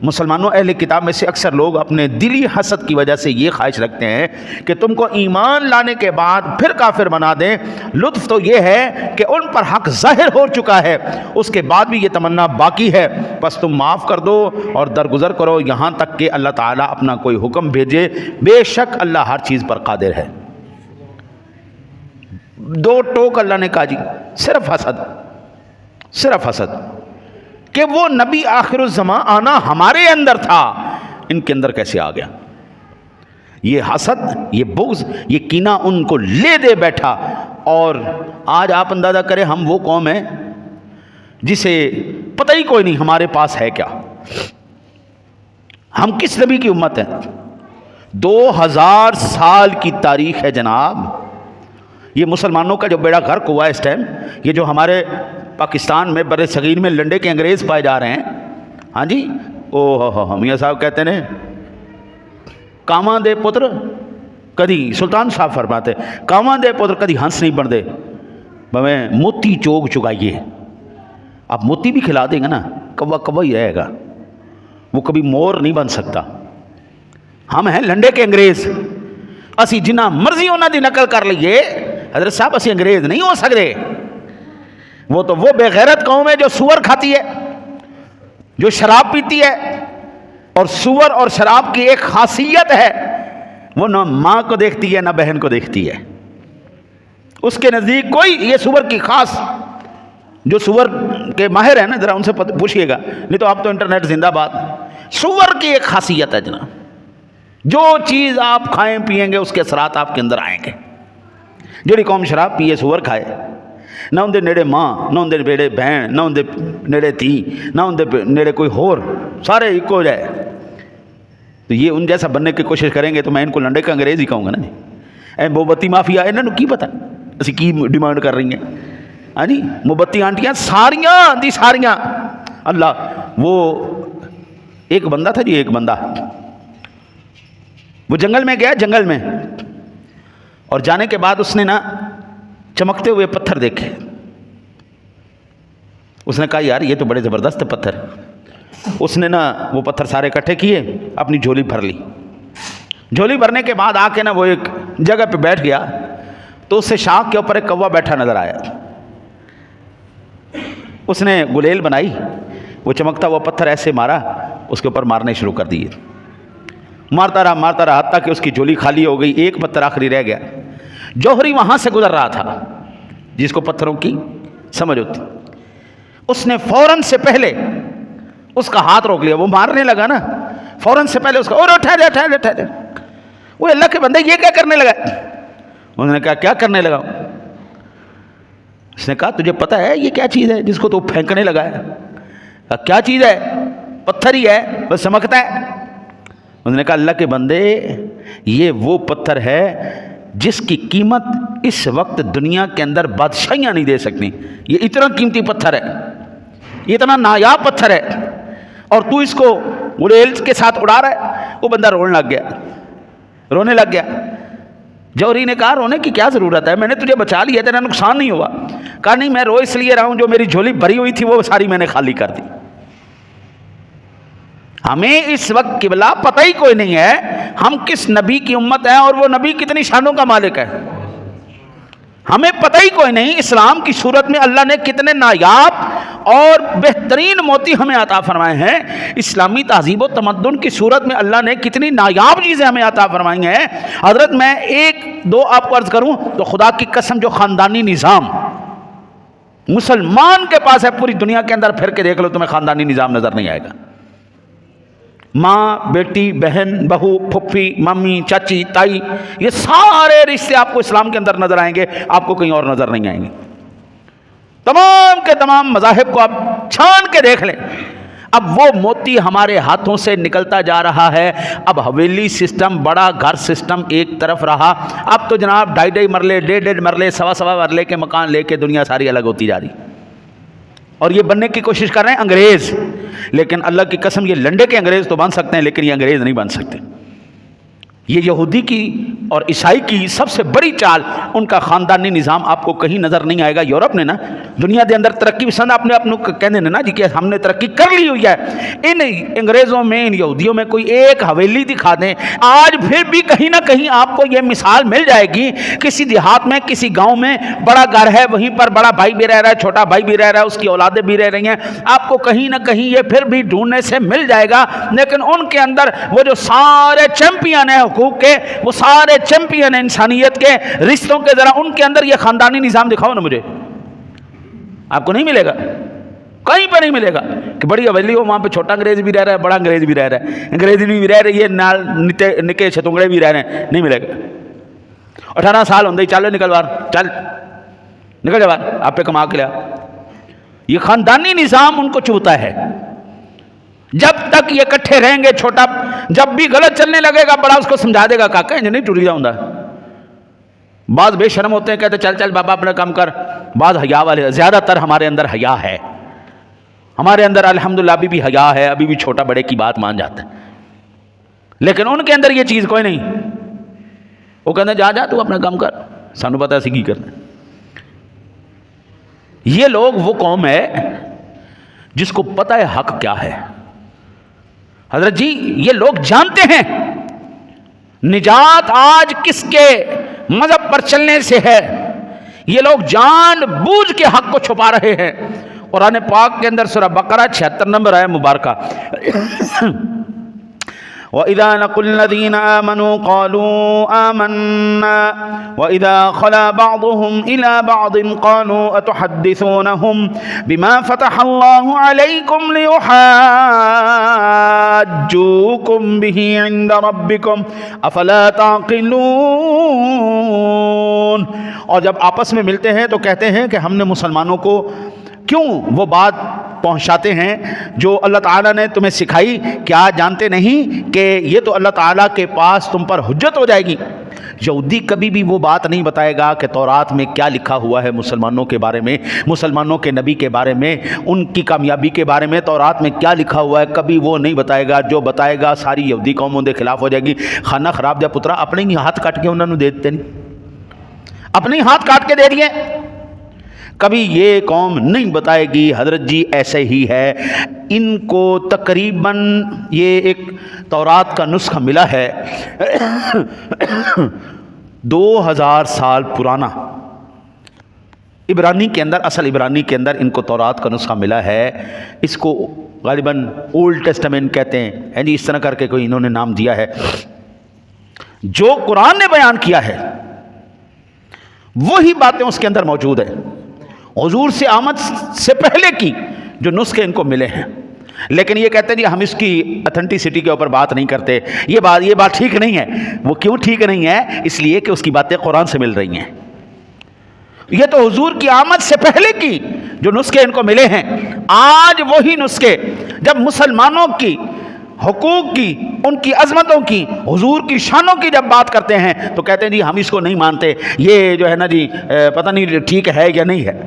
A: مسلمانوں اہل کتاب میں سے اکثر لوگ اپنے دلی حسد کی وجہ سے یہ خواہش رکھتے ہیں کہ تم کو ایمان لانے کے بعد پھر کافر بنا دیں. لطف تو یہ ہے کہ ان پر حق ظاہر ہو چکا ہے, اس کے بعد بھی یہ تمنا باقی ہے, بس تم معاف کر دو اور درگزر کرو یہاں تک کہ اللہ تعالیٰ اپنا کوئی حکم بھیجے. بے شک اللہ ہر چیز پر قادر ہے. 2 ٹوک اللہ نے کہا جی, صرف حسد کہ وہ نبی آخر الزمان آنا ہمارے اندر تھا, ان کے اندر کیسے آ گیا؟ یہ حسد, یہ بغض, یہ کینہ ان کو لے دے بیٹھا. اور آج آپ اندازہ کریں ہم وہ قوم ہیں جسے پتہ ہی کوئی نہیں ہمارے پاس ہے کیا, ہم کس نبی کی امت ہیں. 2000 سال کی تاریخ ہے جناب. یہ مسلمانوں کا جو بیڑا غرق ہوا ہے اس ٹائم, یہ جو ہمارے پاکستان میں بر صغیر میں لنڈے کے انگریز پائے جا رہے ہیں, ہاں جی, میاں صاحب کہتے ہیں کاواں دے پتر کدی, سلطان صاحب فرماتے کاواں دے پتر کدی ہنس نہیں بن دے, بھویں موتی چوگ چگائیے. آپ موتی بھی کھلا دیں گے نا, کوا ہی رہے گا, وہ کبھی مور نہیں بن سکتا. ہم ہیں لنڈے کے انگریز, اسی جنہ مرضی انہاں دی نقل کر لئیے. حضرت صاحب اسی انگریز نہیں ہو سکتے. وہ تو وہ بے غیرت قوم ہے جو سور کھاتی ہے, جو شراب پیتی ہے, اور سور اور شراب کی ایک خاصیت ہے, وہ نہ ماں کو دیکھتی ہے نہ بہن کو دیکھتی ہے. اس کے نزدیک کوئی, یہ سور کی خاص, جو سور کے ماہر ہیں نا ذرا ان سے پوچھئے گا, نہیں تو آپ تو انٹرنیٹ زندہ باد. سور کی ایک خاصیت ہے جناب, جو چیز آپ کھائیں پیئیں گے اس کے اثرات آپ کے اندر آئیں گے. جڑی قوم شراب پیے سور کھائے, نہ اندر نیڑے ماں, نہ اندر نیڑے بہن, نہ اندر نیڑے تھی, نہ اندر نیڑے کوئی ہور, سارے ایک ہو جائے. تو یہ ان جیسا بننے کی کوشش کریں گے تو میں ان کو لنڈے کا انگریز ہی کہوں گا نا جی. اے موبتی مافیا انہوں نے کی پتا اسی کی ڈیمانڈ کر رہی ہیں. ہاں جی موبتی آنٹیاں ساریاں دی ساریاں. اللہ وہ ایک بندہ تھا جی، ایک بندہ وہ جنگل میں گیا، جنگل میں، اور جانے کے بعد اس نے نا چمکتے ہوئے پتھر دیکھے. اس نے کہا یار یہ تو بڑے زبردست پتھر. اس نے نا وہ پتھر سارے اکٹھے کیے، اپنی جھولی بھر لی. جھولی بھرنے کے بعد آ کے نا وہ ایک جگہ پہ بیٹھ گیا تو اس سے شاخ کے اوپر ایک کوا بیٹھا نظر آیا. اس نے گلیل بنائی، وہ چمکتا ہوا پتھر ایسے مارا، اس کے اوپر مارنے شروع کر دیے. مارتا رہا حتیٰ کہ اس کی جھولی خالی ہو گئی. ایک پتھر آخری رہ گیا. جوہری وہاں سے گزر رہا تھا، جس کو پتھروں کی سمجھ ہوتی. اس نے فوراً سے پہلے اس کا ہاتھ روک لیا. وہ مارنے لگا نا، فوراً سے پہلے اس کا اور ٹھہر. وہ اللہ کے بندے یہ کیا کرنے لگا؟ انہوں نے کہا کیا کرنے لگا؟ اس نے کہا تجھے پتہ ہے یہ کیا چیز ہے جس کو تو پھینکنے لگا ہے؟ کہا کیا چیز ہے؟ پتھر ہی ہے، بس چمکتا ہے. انہوں نے کہا اللہ کے بندے یہ وہ پتھر ہے جس کی قیمت اس وقت دنیا کے اندر بادشاہیاں نہیں دے سکتی. یہ اتنا قیمتی پتھر ہے، یہ اتنا نایاب پتھر ہے، اور تو اس کو گلیل کے ساتھ اڑا رہا ہے. وہ بندہ رونے لگ گیا. جوہری نے کہا رونے کی کیا ضرورت ہے، میں نے تجھے بچا لیا، تیرا نقصان نہیں ہوا. کہا نہیں میں رو اس لیے رہا ہوں جو میری جھولی بھری ہوئی تھی وہ ساری میں نے خالی کر دی. ہمیں اس وقت قبلہ پتہ ہی کوئی نہیں ہے ہم کس نبی کی امت ہیں اور وہ نبی کتنی شانوں کا مالک ہے. ہمیں پتہ ہی کوئی نہیں اسلام کی صورت میں اللہ نے کتنے نایاب اور بہترین موتی ہمیں عطا فرمائے ہیں. اسلامی تہذیب و تمدن کی صورت میں اللہ نے کتنی نایاب چیزیں ہمیں عطا فرمائی ہیں. حضرت میں ایک دو آپ کو عرض کروں تو خدا کی قسم جو خاندانی نظام مسلمان کے پاس ہے پوری دنیا کے اندر پھر کے دیکھ لو تمہیں خاندانی نظام نظر نہیں آئے گا. ماں بیٹی بہن بہو پھپھی ممی چاچی تائی یہ سارے رشتے آپ کو اسلام کے اندر نظر آئیں گے، آپ کو کہیں اور نظر نہیں آئیں گے. تمام کے تمام مذاہب کو آپ چھان کے دیکھ لیں. اب وہ موتی ہمارے ہاتھوں سے نکلتا جا رہا ہے. اب حویلی سسٹم بڑا گھر سسٹم ایک طرف رہا، اب تو جناب ڈھائی مرلے ڈیڑھ مرلے سوا مرلے کے مکان لے کے دنیا ساری الگ ہوتی جا رہی. اور یہ بننے کی کوشش کر رہے ہیں انگریز. لیکن اللہ کی قسم یہ لنڈے کے انگریز تو بن سکتے ہیں لیکن یہ انگریز نہیں بن سکتے. یہ یہودی کی اور عیسائی کی سب سے بڑی چال، ان کا خاندانی نظام آپ کو کہیں نظر نہیں آئے گا. یورپ نے نا دنیا کے اندر ترقی پسند اپنے کہنے نا جی کہ ہم نے ترقی کر لی ہوئی ہے. ان انگریزوں میں ان یہودیوں میں کوئی ایک حویلی دکھا دیں، آج پھر بھی کہیں نہ کہیں آپ کو یہ مثال مل جائے گی. کسی دیہات میں کسی گاؤں میں بڑا گھر ہے، وہیں پر بڑا بھائی بھی رہ رہا ہے، چھوٹا بھائی بھی رہ رہا ہے، اس کی اولادیں بھی رہ رہی ہیں. آپ کو کہیں نہ کہیں یہ پھر بھی ڈھونڈنے سے مل جائے گا. لیکن ان کے اندر وہ جو سارے چیمپئن ہیں حقوق کے، وہ سارے چیمپئن ہیں انسانیت کے رشتوں کے، ذرا ان کے اندر یہ خاندانی نظام دکھاؤ نا مجھے. آپ کو نہیں ملے گا، کہیں پہ نہیں ملے گا. کہ بڑی حویلی ہو وہاں پہ چھوٹا انگریز بھی رہ رہا ہے، بڑا انگریز بھی رہ رہا ہے، انگریزی بھی رہ رہی ہے، نال نکے چھتونگڑے بھی رہ رہے ہیں. نہیں ملے گا. 18 سال ہوندے چل نکل بار، چل نکل جا بار، آپ پہ کما کے لیا. یہ خاندانی نظام ان کو چوتا ہے. جب تک یہ کٹھے رہیں گے، چھوٹا جب بھی غلط چلنے لگے گا بڑا اس کو سمجھا دے گا کاکا انج نہیں ٹری جاؤں گا. بعض بے شرم ہوتے ہیں کہتے چل بابا اپنا کام کر. بعض حیا والے، زیادہ تر ہمارے اندر حیا ہے، ہمارے اندر الحمدللہ ابھی بھی حیا ہے، ابھی بھی چھوٹا بڑے کی بات مان جاتا ہے. لیکن ان کے اندر یہ چیز کوئی نہیں. وہ کہتے ہیں جا تو اپنا کام کر، سانو پتہ اسی کی کرنا. یہ لوگ وہ قوم ہے جس کو پتہ ہے حق کیا ہے. حضرت جی یہ لوگ جانتے ہیں نجات آج کس کے مذہب پر چلنے سے ہے. یہ لوگ جان بوجھ کے حق کو چھپا رہے ہیں. قرآن پاک کے اندر سورہ بقرہ 76 نمبر آیت مبارکہ وَإِذَا لَقُوا الَّذِينَ آمَنُوا قَالُوا آمَنَّا وَإِذَا خَلَا بَعْضُهُمْ إِلَى بَعْضٍ قَالُوا أَتُحَدِّثُونَهُمْ بِمَا فَتَحَ اللَّهُ عَلَيْكُمْ لِيُحَاجُّوكُمْ بِهِ عِندَ رَبِّكُمْ أَفَلَا تَعْقِلُونَ. اور جب آپس میں ملتے ہیں تو کہتے ہیں کہ ہم نے مسلمانوں کو کیوں وہ بات پہنچاتے ہیں جو اللہ تعالیٰ نے تمہیں سکھائی، کیا جانتے نہیں کہ یہ تو اللہ تعالیٰ کے پاس تم پر حجت ہو جائے گی؟ یہودی کبھی بھی وہ بات نہیں بتائے گا کہ تورات میں کیا لکھا ہوا ہے مسلمانوں کے بارے میں، مسلمانوں کے نبی کے بارے میں، ان کی کامیابی کے بارے میں تورات میں کیا لکھا ہوا ہے، کبھی وہ نہیں بتائے گا۔ جو بتائے گا ساری یہودی قوموں کے خلاف ہو جائے گی۔ خانہ خراب جا پترا اپنے ہی ہاتھ کاٹ کے انہوں نے دے دیتے نہیں، اپنے ہی ہاتھ کاٹ کے دے دیے۔ کبھی یہ قوم نہیں بتائے گی حضرت جی ایسے ہی ہے۔ ان کو تقریباً یہ ایک تورات کا نسخہ ملا ہے 2000 سال پرانا، عبرانی کے اندر، اصل عبرانی کے اندر ان کو تورات کا نسخہ ملا ہے۔ اس کو غالباً اولڈ ٹیسٹمنٹ کہتے ہیں، جی اس طرح کر کے کوئی انہوں نے نام دیا ہے۔ جو قرآن نے بیان کیا ہے وہی باتیں اس کے اندر موجود ہیں، حضور سے آمد سے پہلے کی جو نسخے ان کو ملے ہیں۔ لیکن یہ کہتے ہیں ہم اس کی اتھینٹسٹی کے اوپر بات نہیں کرتے، یہ بات ٹھیک نہیں ہے۔ وہ کیوں ٹھیک نہیں ہے؟ اس لیے کہ اس کی باتیں قرآن سے مل رہی ہیں۔ یہ تو حضور کی آمد سے پہلے کی جو نسخے ان کو ملے ہیں، آج وہی نسخے جب مسلمانوں کی حقوق کی، ان کی عظمتوں کی، حضور کی شانوں کی جب بات کرتے ہیں تو کہتے ہیں جی ہم اس کو نہیں مانتے، یہ جو ہے نا جی پتہ نہیں ٹھیک ہے یا نہیں ہے۔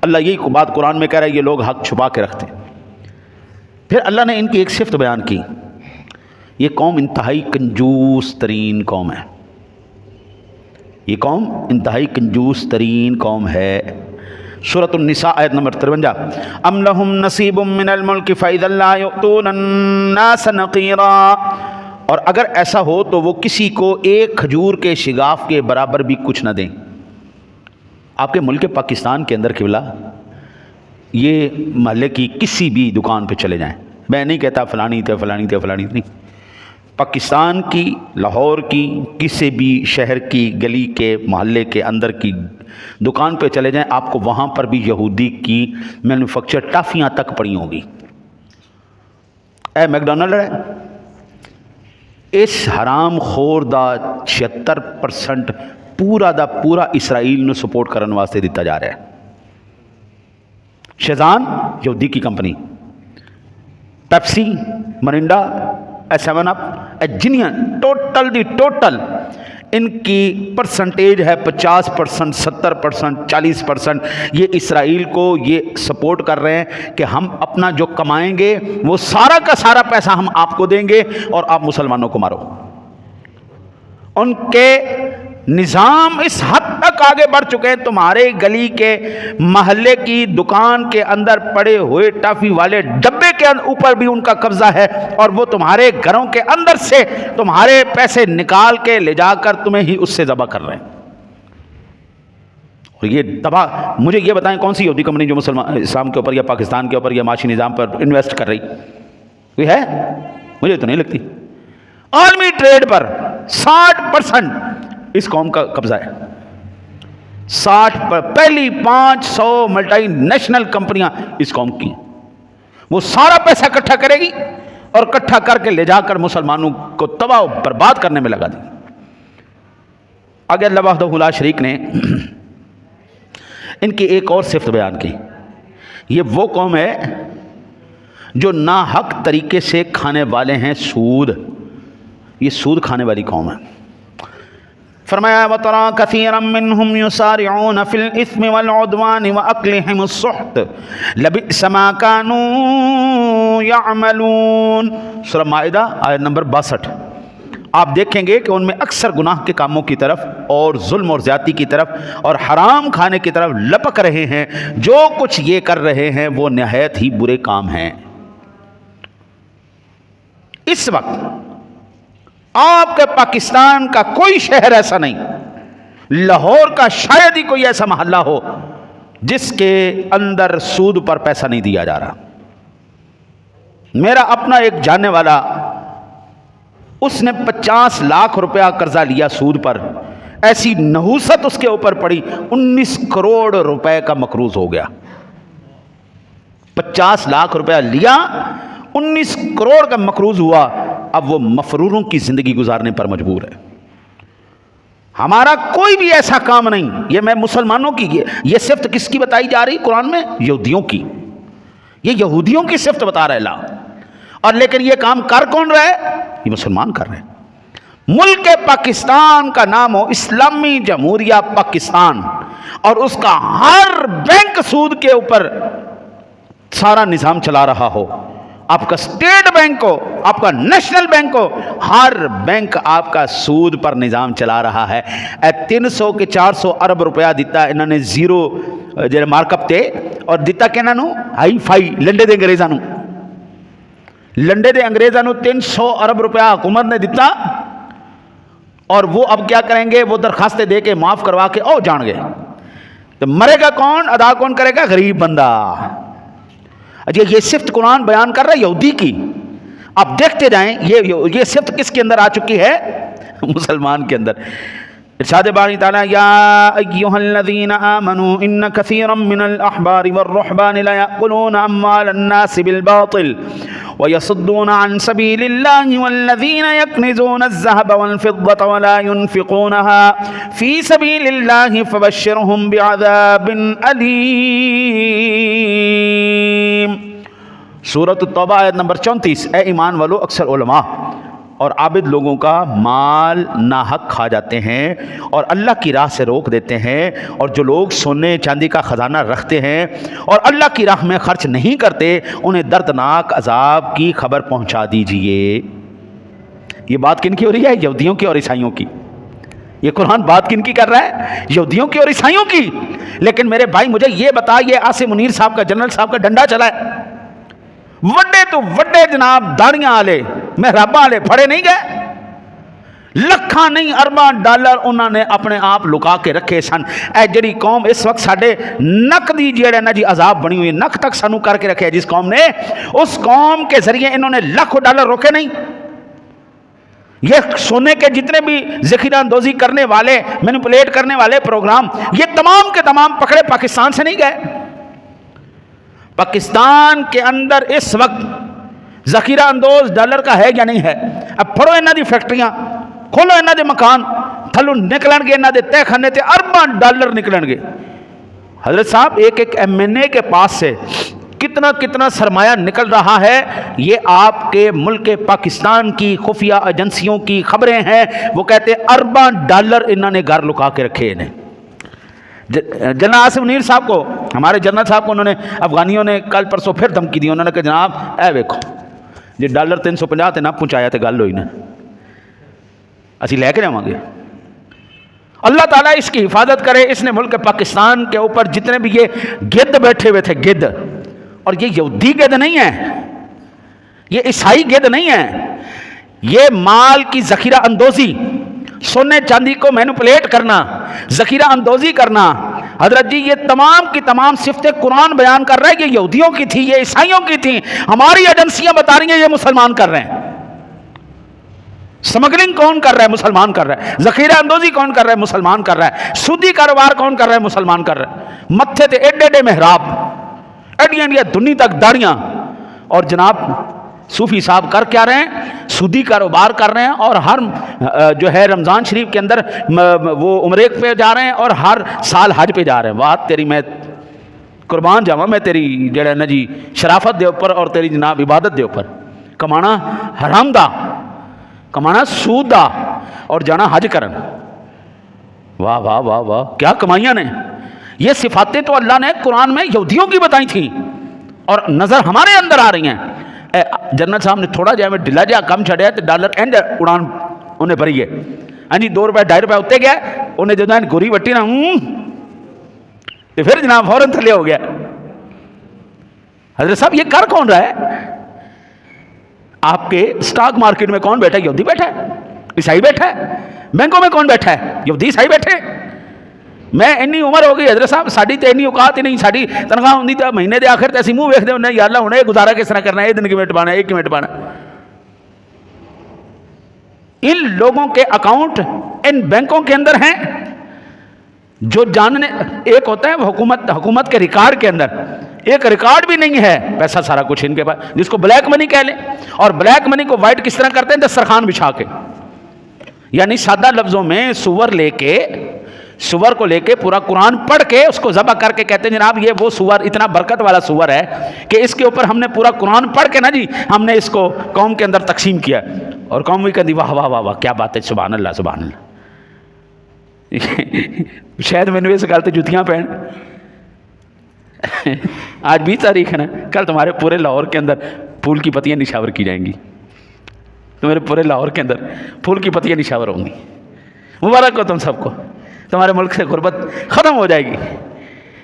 A: اللہ یہی بات قرآن میں کہہ رہا ہے، یہ لوگ حق چھپا کے رکھتے ہیں۔ پھر اللہ نے ان کی ایک صفت بیان کی، یہ قوم انتہائی کنجوس ترین قوم ہے، یہ قوم انتہائی کنجوس ترین قوم ہے۔ سورۃ النساء آیت نمبر 53، ام لہم نصیب من الملک فاذا لا یؤتون الناس نقیرا، اور اگر ایسا ہو تو وہ کسی کو ایک کھجور کے شگاف کے برابر بھی کچھ نہ دیں۔ آپ کے ملک پاکستان کے اندر قبلہ یہ محلے کی کسی بھی دکان پہ چلے جائیں، میں نہیں کہتا فلانی نہیں، پاکستان کی، لاہور کی، کسی بھی شہر کی گلی کے محلے کے اندر کی دکان پہ چلے جائیں، آپ کو وہاں پر بھی یہودی کی مینوفیکچر ٹافیاں تک پڑی ہوں گی۔ اے میکڈونلڈ ہے، اس حرام خور دا 76% پورا دا پورا اسرائیل نو سپورٹ کرنے واسطے دیتا جا رہا ہے۔ شیزان یہودی کی company, Pepsi, Mirinda, seven up, جنیاں ٹوٹل دی ٹوٹل ان کی پرسنٹیج ہے 50%، 70%، 40%۔ یہ اسرائیل کو یہ سپورٹ کر رہے ہیں کہ ہم اپنا جو کمائیں گے وہ سارا کا سارا پیسہ ہم آپ کو دیں گے اور آپ مسلمانوں کو مارو۔ ان کے نظام اس حد تک آگے بڑھ چکے ہیں، تمہارے گلی کے محلے کی دکان کے اندر پڑے ہوئے ٹافی والے ڈبے کے اوپر بھی ان کا قبضہ ہے، اور وہ تمہارے گھروں کے اندر سے تمہارے پیسے نکال کے لے جا کر تمہیں ہی اس سے ذبح کر رہے ہیں۔ اور یہ تباہ، مجھے یہ بتائیں کون سی یہودی کمپنی جو مسلمان اسلام کے اوپر یا پاکستان کے اوپر یا معاشی نظام پر انویسٹ کر رہی کوئی ہے؟ مجھے تو نہیں لگتی۔ عالمی ٹریڈ پر 60% اس قوم کا قبضہ ہے، 60 پر پہلی 500 ملٹی نیشنل کمپنیاں اس قوم کی، وہ سارا پیسہ اکٹھا کرے گی اور اکٹھا کر کے لے جا کر مسلمانوں کو تباہ و برباد کرنے میں لگا دی۔ آگے اللہ وحدہ لا شریک نے ان کی ایک اور صفت بیان کی، یہ وہ قوم ہے جو ناحق طریقے سے کھانے والے ہیں سود، یہ سود کھانے والی قوم ہے۔ فرمایا وَتَرَى كَثِيرًا مِّنْهُمْ يُسَارِعُونَ فِي الْإِثْمِ وَالْعُدْوَانِ وَأَكْلِهِمُ السُّحْتَ لَبِئْسَ مَا كَانُوا يَعْمَلُونَ۔ سورہ مائدہ آیت نمبر 62۔ آپ دیکھیں گے کہ ان میں اکثر گناہ کے کاموں کی طرف اور ظلم اور زیادتی کی طرف اور حرام کھانے کی طرف لپک رہے ہیں۔ جو کچھ یہ کر رہے ہیں وہ نہایت ہی برے کام ہیں۔ اس وقت آپ کے پاکستان کا کوئی شہر ایسا نہیں، لاہور کا شاید ہی کوئی ایسا محلہ ہو جس کے اندر سود پر پیسہ نہیں دیا جا رہا۔ میرا اپنا ایک جاننے والا، اس نے 50 لاکھ روپیہ قرضہ لیا سود پر، ایسی نحوست اس کے اوپر پڑی، 19 کروڑ روپے کا مقروض ہو گیا۔ 50 لاکھ روپیہ لیا، 19 کروڑ کا مقروض ہوا، اب وہ مفروروں کی زندگی گزارنے پر مجبور ہے۔ ہمارا کوئی بھی ایسا کام نہیں، یہ میں مسلمانوں کی، یہ صفت کس کی بتائی جا رہی قرآن میں؟ یہودیوں کی، یہ یہودیوں کی صفت بتا رہا ہے اللہ. اور لیکن یہ کام کر کون رہا ہے؟ یہ مسلمان کر رہے ہیں. ملک پاکستان کا نام ہو اسلامی جمہوریہ پاکستان اور اس کا ہر بینک سود کے اوپر سارا نظام چلا رہا ہو. آپ کا اسٹیٹ بینک ہو, آپ کا نیشنل بینک ہو, ہر بینک آپ کا سود پر نظام چلا رہا ہے. 300 کے 400 ارب روپیہ دیتا انہوں نے زیرو جڑے مارک اپ تے اور دیتا کہ انہوں ہائی فائی لنڈے دے انگریزاں نو, لنڈے دے انگریزاں نو 300 ارب روپیہ حکومت نے دیتا اور وہ اب کیا کریں گے؟ وہ درخواستیں دے کے معاف کروا کے او جان گے. تو مرے گا کون؟ ادا کون کرے گا؟ غریب بندہ. اچھا یہ صفت قرآن بیان کر رہا ہے یہودی کی. آپ دیکھتے جائیں یہ صفت کس کے اندر آ چکی ہے؟ مسلمان کے اندر. ارشاد باری تعالیٰ یا ایھا الذین آمنوا ان کثیرا من الاحبار والرہبان لیأکلون اموال الناس بالباطل ويصدون عن سبيل الله والذين يكنزون الذهب والفضة ولا ينفقونها في سبيل الله فبشرهم بعذاب أليم. سورۃ التوبہ آیت نمبر 34. اے ایمان والو, اکثر علماء اور عابد لوگوں کا مال ناحق کھا جاتے ہیں اور اللہ کی راہ سے روک دیتے ہیں, اور جو لوگ سونے چاندی کا خزانہ رکھتے ہیں اور اللہ کی راہ میں خرچ نہیں کرتے انہیں دردناک عذاب کی خبر پہنچا دیجئے. یہ بات کن کی ہو رہی ہے؟ یہودیوں کی اور عیسائیوں کی. یہ قرآن بات کن کی کر رہا ہے؟ یہودیوں کی اور عیسائیوں کی. لیکن میرے بھائی مجھے یہ بتا, یہ عاصم منیر صاحب کا, جنرل صاحب کا ڈنڈا چلا ہے, وڈے تو وڈے جناب داڑیاں والے محراباں والے پھڑے نہیں گئے, لکھاں نہیں ارباں ڈالر انہوں نے اپنے آپ لکا کے رکھے سن. اے جڑی قوم اس وقت ساڈے نک دی جیڑا نا جی عذاب بنی ہوئی, نک تک سانو کر کے رکھے جس قوم نے, اس قوم کے ذریعے انہوں نے لاکھوں ڈالر روکے نہیں. یہ سونے کے جتنے بھی ذخیرہ اندوزی کرنے والے, مینیپولیٹ کرنے والے پروگرام, یہ تمام کے تمام پکڑے پاکستان سے نہیں گئے. پاکستان کے اندر اس وقت ذخیرہ اندوز ڈالر کا ہے یا نہیں ہے؟ اب پھڑو انہاں دی فیکٹریاں, کھولو انہاں دے مکان, تھلو نکلن گے انہاں دے تہ خانے تے ارباں ڈالر نکلن گے. حضرت صاحب ایک ایک ایم این اے کے پاس سے کتنا کتنا سرمایہ نکل رہا ہے. یہ آپ کے ملک پاکستان کی خفیہ ایجنسیوں کی خبریں ہیں. وہ کہتے ہیں ارباں ڈالر انہوں نے گھر لکا کے رکھے انہیں. جنرل عاصم منیر صاحب کو, ہمارے جنرل صاحب کو انہوں نے افغانیوں نے کل پرسوں پھر دھمکی دی. انہوں نے کہا جناب اے ویکھو جی ڈالر 350 تے نہ پہنچایا تے گل ہوئی نا, اسی لے کے جاواں گے. اللہ تعالیٰ اس کی حفاظت کرے. اس نے ملک پاکستان کے اوپر جتنے بھی یہ گدھ بیٹھے ہوئے تھے, گدھ, اور یہ یہودی گدھ نہیں ہیں, یہ عیسائی گدھ نہیں ہیں, یہ مال کی ذخیرہ اندوزی, سونے چاندی کو مینوپولیٹ کرنا, ذخیرہ اندوزی کرنا. حضرت جی یہ تمام کی تمام صفتیں قرآن بیان کر رہا ہے. یہ یہودیوں کی تھی, یہ عیسائیوں کی تھی. ہماری ایجنسیاں بتا رہی ہیں یہ مسلمان کر رہے ہیں. سمگلنگ کون کر رہا ہے؟ مسلمان کر رہا ہے. ذخیرہ اندوزی کون کر رہا ہے؟ مسلمان کر رہا ہے. سودی کاروبار کون کر رہا ہے؟ مسلمان کر رہا ہے. متھے تے ایڈے ایڈے محراب, ایڈیاں ایڈیاں دنی تک داڑیاں, اور جناب صوفی صاحب کر کیا رہے ہیں؟ سودی کاروبار کر رہے ہیں, اور ہر جو ہے رمضان شریف کے اندر وہ عمرے پہ جا رہے ہیں اور ہر سال حج پہ جا رہے ہیں. بات تیری میں قربان جاواں, میں تیری جڑا نا جی شرافت دے اوپر اور تیری جناب عبادت دے اوپر. کمانا حرام دا, کمانا سود دا, اور جانا حج کرن. واہ واہ واہ واہ, کیا کمائیاں نے. یہ صفاتیں تو اللہ نے قرآن میں یہودیوں کی بتائی تھیں اور نظر ہمارے اندر آ رہی ہیں. جنرل صاحب نے تھوڑا جہا میں ڈھلا جہا کم چھڑیا تو ڈالر اینڈ اڑان انہیں بھری ہے. ہاں جی 2 روپے 2.5 روپے اتنے گیا, انہیں جو گوری وٹی نا تو پھر جناب فوراً تھلے ہو گیا. حضرت صاحب یہ کر کون رہا ہے؟ آپ کے سٹاک مارکیٹ میں کون بیٹھا ہے؟ یہودی بیٹھا ہے, عیسائی بیٹھا ہے. بینکوں میں کون بیٹھا ہے؟ یہودی عیسائی بیٹھے. میں انی عمر ہو گئی حضرت صاحب, ساری تو اینی اوقات ہی نہیں, ساری تنخواہ ہوندی تو مہینے دے آخر تے اسی منہ ویکھدے ہوندے یا اللہ ہن یہ گزارا کس طرح کرنا ہے, یہ دن کیویں ٹپانا ہے, یہ کیویں ٹپانا. ان لوگوں کے اکاؤنٹ ان بینکوں کے اندر ہیں جو جاننے, ایک ہوتا ہے حکومت کے ریکارڈ کے اندر, ایک ریکارڈ بھی نہیں ہے, پیسہ سارا کچھ ان کے پاس, جس کو بلیک منی کہہ لیں. اور بلیک منی کو وائٹ کس طرح کرتے ہیں؟ دسترخوان بچھا کے, یعنی سادہ لفظوں میں سور لے کے سور کو لے کے پورا قرآن پڑھ کے اس کو ذبح کر کے کہتے ہیں جناب یہ وہ سور اتنا برکت والا سور ہے کہ اس کے اوپر ہم نے پورا قرآن پڑھ کے نا جی ہم نے اس کو قوم کے اندر تقسیم کیا، اور قوم بھی کہتی واہ واہ واہ واہ کیا بات ہے، سبحان اللہ سبحان اللہ. شاید میں نے اس گل تے جتیاں پہن. آج 20 تاریخ ہے نا، کل تمہارے پورے لاہور کے اندر پھول کی پتیاں نشاور کی جائیں گی، تمہارے پورے لاہور کے اندر پھول کی پتیاں نشاور ہوں گی. مبارک ہو تم سب کو، تمہارے ملک سے غربت ختم ہو جائے گی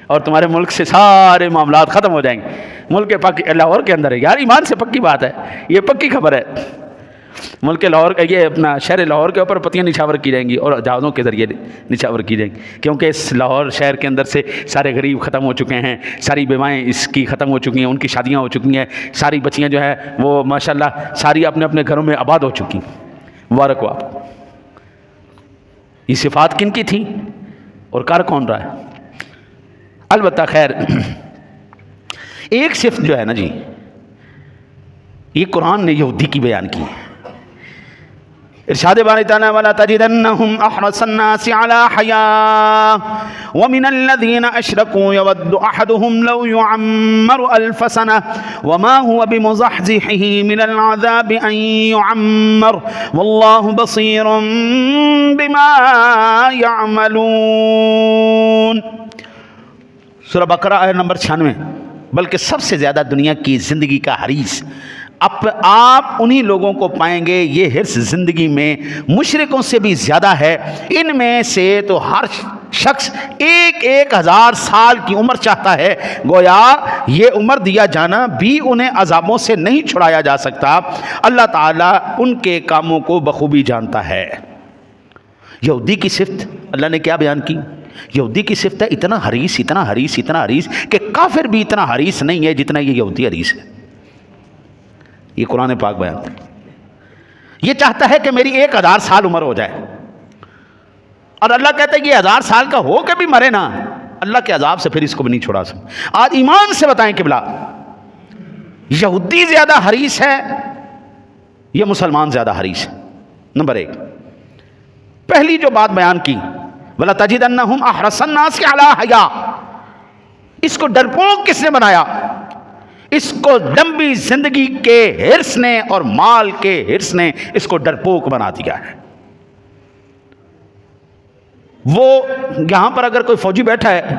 A: اور تمہارے ملک سے سارے معاملات ختم ہو جائیں گے. ملک لاہور کے اندر ہے یار، ایمان سے پکی بات ہے، یہ پکی خبر ہے. ملک لاہور کا یہ اپنا شہر لاہور کے اوپر پتیاں نشاور کی جائیں گی اور جہازوں کے ذریعے نشاور کی جائیں گی، کیونکہ اس لاہور شہر کے اندر سے سارے غریب ختم ہو چکے ہیں، ساری بیوائیں اس کی ختم ہو چکی ہیں، ان کی شادیاں ہو چکی ہیں، ساری بچیاں جو ہیں وہ ماشاءاللہ ساری اپنے اپنے گھروں میں آباد ہو چکی ہیں. مبارک ہو آپ کو. یہ صفات کن کی تھیں اور کر کون رہا ہے؟ البتہ خیر ایک صفت جو ہے نا جی یہ قرآن نے یہودی کی بیان کی ہے. ارشاد باری تعالیٰ وَلَا تَجِدَنَّهُمْ أَحْرَصَ النَّاسِ عَلَىٰ حَيَاءٍ وَمِنَ الَّذِينَ أَشْرَكُوا يَوَدُّ أَحَدُهُمْ لَوْ يُعَمَّرُ أَلْفَ سَنَةٍ وَمَا هُوَ بِمُزَحْزِحِهِ مِنَ الْعَذَابِ أَن يُعَمَّرَ وَاللَّهُ بَصِيرٌ بِمَا يَعْمَلُونَ. سورہ بقرہ آیت نمبر 96. بلکہ سب سے زیادہ دنیا کی زندگی کا حریص آپ انہی لوگوں کو پائیں گے، یہ حرص زندگی میں مشرکوں سے بھی زیادہ ہے. ان میں سے تو ہر شخص 1000 سال کی عمر چاہتا ہے، گویا یہ عمر دیا جانا بھی انہیں عذابوں سے نہیں چھڑایا جا سکتا. اللہ تعالیٰ ان کے کاموں کو بخوبی جانتا ہے. یہودی کی صفت اللہ نے کیا بیان کی؟ یہودی کی صفت ہے اتنا حریص اتنا حریص اتنا حریص کہ کافر بھی اتنا حریص نہیں ہے جتنا یہ یہودی حریص ہے. یہ قرآن پاک بیان ہے. یہ چاہتا ہے کہ میری 1000 سال عمر ہو جائے، اور اللہ کہتا ہے یہ 1000 سال کا ہو کے بھی مرے نا، اللہ کے عذاب سے پھر اس کو بھی نہیں چھوڑا سکتا. آج ایمان سے بتائیں کہ بلا یہودی زیادہ حریص ہے یا مسلمان زیادہ حریص ہے؟ نمبر 1 پہلی جو بات بیان کی وَلَا تَجِدَنَّهُمْ أَحْرَصَ النَّاسِ عَلَىٰ حَيَاءٍ، اس کو ڈرپوک کس نے بنایا؟ اس کو لمبی زندگی کے حرص نے اور مال کے حرص نے اس کو ڈرپوک بنا دیا ہے. وہ یہاں پر اگر کوئی فوجی بیٹھا ہے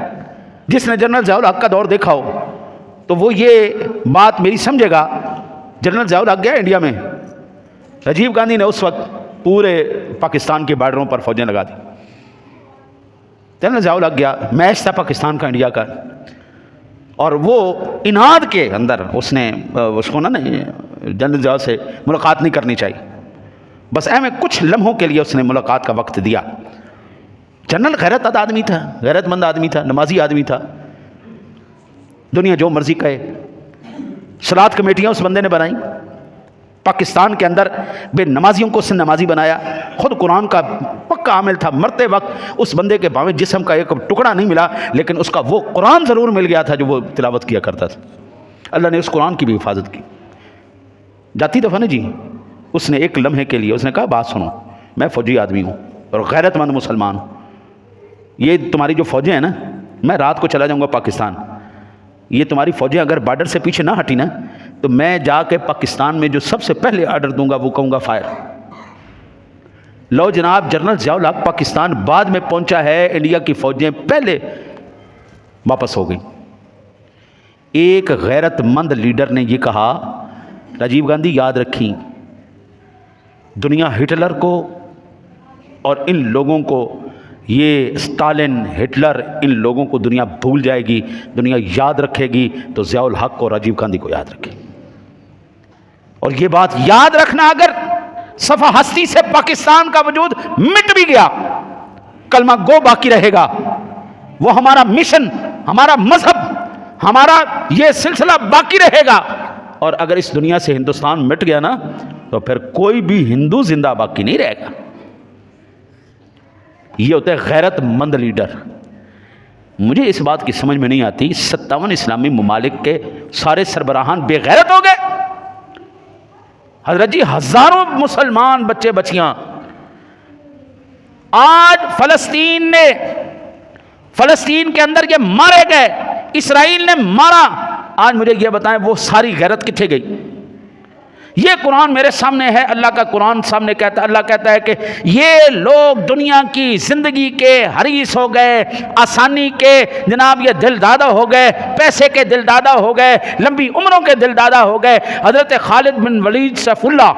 A: جس نے جنرل ضیاء الحق کا دور دیکھا ہو تو وہ یہ بات میری سمجھے گا. جنرل ضیاء الحق گیا انڈیا میں، راجیو گاندھی نے اس وقت پورے پاکستان کے بارڈروں پر فوجیں لگا دی. جنرل ضیاء الحق گیا، میچ تھا پاکستان کا انڈیا کا، اور وہ اناد کے اندر اس نے اس کو نا جنرل ضیاء سے ملاقات نہیں کرنی چاہیے، بس میں کچھ لمحوں کے لیے اس نے ملاقات کا وقت دیا. جنرل غیرت آدمی تھا، غیرت مند آدمی تھا، نمازی آدمی تھا، دنیا جو مرضی کہے. صلاۃ کمیٹیاں اس بندے نے بنائیں، پاکستان کے اندر بے نمازیوں کو اس نے نمازی بنایا. خود قرآن کا پکا عامل تھا. مرتے وقت اس بندے کے باویں جسم کا ایک ٹکڑا نہیں ملا، لیکن اس کا وہ قرآن ضرور مل گیا تھا جو وہ تلاوت کیا کرتا تھا. اللہ نے اس قرآن کی بھی حفاظت کی. جاتی دفعہ نے جی اس نے ایک لمحے کے لیے اس نے کہا بات سنو، میں فوجی آدمی ہوں اور غیرت مند مسلمان ہوں، یہ تمہاری جو فوجیں ہیں نا، میں رات کو چلا جاؤں گا پاکستان، یہ تمہاری فوجیں اگر بارڈر سے پیچھے نہ ہٹی نا تو میں جا کے پاکستان میں جو سب سے پہلے آرڈر دوں گا وہ کہوں گا فائر. لو جناب جنرل ضیاء الحق پاکستان بعد میں پہنچا ہے، انڈیا کی فوجیں پہلے واپس ہو گئیں. ایک غیرت مند لیڈر نے یہ کہا، راجیو گاندھی یاد رکھیں، دنیا ہٹلر کو اور ان لوگوں کو، یہ اسٹالن ہٹلر ان لوگوں کو دنیا بھول جائے گی، دنیا یاد رکھے گی تو ضیاء الحق اور راجیو گاندھی کو یاد رکھے. اور یہ بات یاد رکھنا، اگر صفحہ ہستی سے پاکستان کا وجود مٹ بھی گیا، کلمہ گو باقی رہے گا. وہ ہمارا مشن، ہمارا مذہب، ہمارا یہ سلسلہ باقی رہے گا. اور اگر اس دنیا سے ہندوستان مٹ گیا نا تو پھر کوئی بھی ہندو زندہ باقی نہیں رہے گا. یہ ہوتا ہے غیرت مند لیڈر. مجھے اس بات کی سمجھ میں نہیں آتی، 57 اسلامی ممالک کے سارے سربراہان بے غیرت ہو گئے. حضرت جی ہزاروں مسلمان بچے بچیاں آج فلسطین نے فلسطین کے اندر یہ مارے گئے، اسرائیل نے مارا، آج مجھے یہ بتائیں وہ ساری غیرت کتنے گئی؟ یہ قرآن میرے سامنے ہے، اللہ کا قرآن سامنے کہتا ہے، اللہ کہتا ہے کہ یہ لوگ دنیا کی زندگی کے حریص ہو گئے، آسانی کے جناب یہ دل دادا ہو گئے، پیسے کے دل دادا ہو گئے، لمبی عمروں کے دل دادا ہو گئے۔ حضرت خالد بن ولید سیف اللہ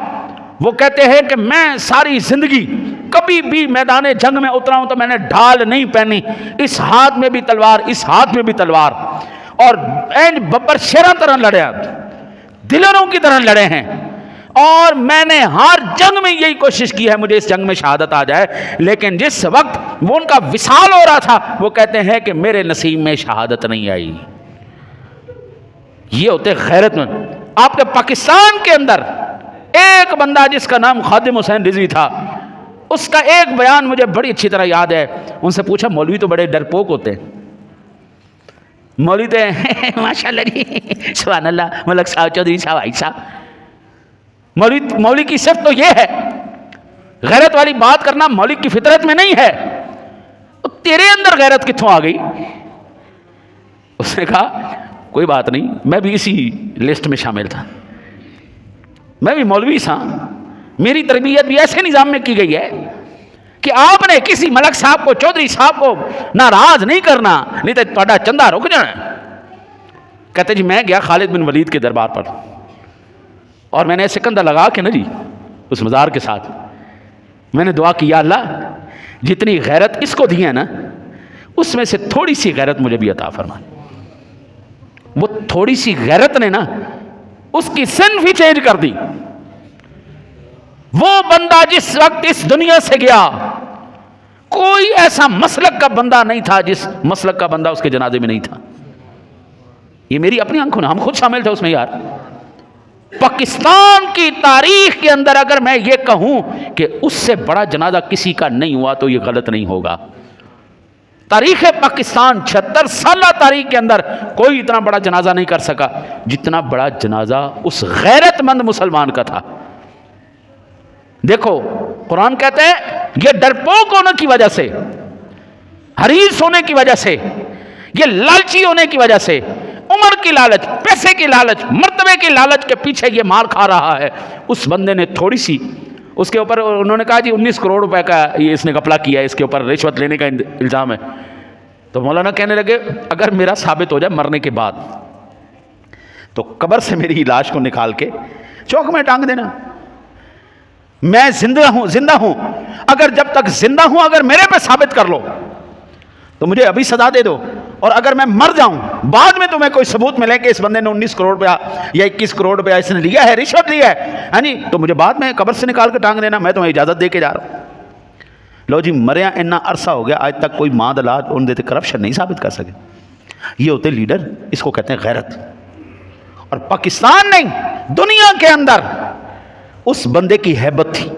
A: وہ کہتے ہیں کہ میں ساری زندگی کبھی بھی میدان جنگ میں اترا ہوں تو میں نے ڈھال نہیں پہنی، اس ہاتھ میں بھی تلوار، اس ہاتھ میں بھی تلوار، اور ببر شیراں طرح لڑے، دلروں کی طرح لڑے ہیں، اور میں نے ہر جنگ میں یہی کوشش کی ہے مجھے اس جنگ میں شہادت آ جائے، لیکن جس وقت وہ ان کا وصال ہو رہا تھا وہ کہتے ہیں کہ میرے نصیب میں شہادت نہیں آئی۔ یہ ہوتے غیرت مند۔ آپ کے پاکستان کے اندر ایک بندہ جس کا نام خادم حسین رضوی تھا، اس کا ایک بیان مجھے بڑی اچھی طرح یاد ہے۔ ان سے پوچھا مولوی تو بڑے ڈرپوک ہوتے ہیں، مولوی تو ماشاءاللہ جی سبحان اللہ ملک صاحب چودھری صاحب بھائی صاحب، مولوی کی صفت تو یہ ہے، غیرت والی بات کرنا مولوی کی فطرت میں نہیں ہے۔ تیرے اندر غیرت کتھوں آ گئی؟ اس نے کہا کوئی بات نہیں، میں بھی اسی لسٹ میں شامل تھا، میں بھی مولوی تھا، میری تربیت بھی ایسے نظام میں کی گئی ہے کہ آپ نے کسی ملک صاحب کو، چودھری صاحب کو ناراض نہیں کرنا، نہیں تو تہاڈا چندہ رک جانا۔ کہتے جی میں گیا خالد بن ولید کے دربار پر، اور میں نے ایسے کندھا لگا کے نا جی اس مزار کے ساتھ میں نے دعا کی، یا اللہ جتنی غیرت اس کو دی ہے نا اس میں سے تھوڑی سی غیرت مجھے بھی عطا فرما۔ وہ تھوڑی سی غیرت نے نا اس کی صنف ہی چینج کر دی۔ وہ بندہ جس وقت اس دنیا سے گیا کوئی ایسا مسلک کا بندہ نہیں تھا جس مسلک کا بندہ اس کے جنازے میں نہیں تھا۔ یہ میری اپنی آنکھوں نے، ہم خود شامل تھے اس میں یار۔ پاکستان کی تاریخ کے اندر اگر میں یہ کہوں کہ اس سے بڑا جنازہ کسی کا نہیں ہوا تو یہ غلط نہیں ہوگا۔ تاریخ پاکستان 76 سالہ تاریخ کے اندر کوئی اتنا بڑا جنازہ نہیں کر سکا جتنا بڑا جنازہ اس غیرت مند مسلمان کا تھا۔ دیکھو قرآن کہتے ہیں یہ ڈرپوک ہونے کی وجہ سے، حریص ہونے کی وجہ سے، یہ لالچی ہونے کی وجہ سے، عمر کی لالچ، پیسے کی لالچ، مرتبے کی لالچ کے پیچھے یہ مار کھا رہا ہے۔ اس بندے نے تھوڑی سی اس کے اوپر انہوں نے کہا جی 19 کروڑ روپے کا یہ اس نے گھپلا کیا ہے، اس کے اوپر رشوت لینے کا الزام ہے۔ تو مولانا کہنے لگے اگر میرا ثابت ہو جائے مرنے کے بعد تو قبر سے میری لاش کو نکال کے چوک میں ٹانگ دینا، میں زندہ ہوں، اگر جب تک زندہ ہوں اگر میرے پہ ثابت کر لو تو مجھے ابھی سزا دے دو، اور اگر میں مر جاؤں بعد میں تمہیں کوئی ثبوت ملے کہ اس بندے نے 19 کروڑ روپیہ یا 21 کروڑ روپیہ اس نے لیا ہے، رشوت لیا ہے، ہاں جی، تو مجھے بعد میں قبر سے نکال کے ٹانگ دینا، میں تمہیں اجازت دے کے جا رہا ہوں۔ لو جی مریا اتنا عرصہ ہو گیا آج تک کوئی ماں دلات ان دیتے کرپشن نہیں ثابت کر سکے۔ یہ ہوتے لیڈر، اس کو کہتے ہیں غیرت۔ اور پاکستان نہیں دنیا کے اندر اس بندے کی ہیبت تھی،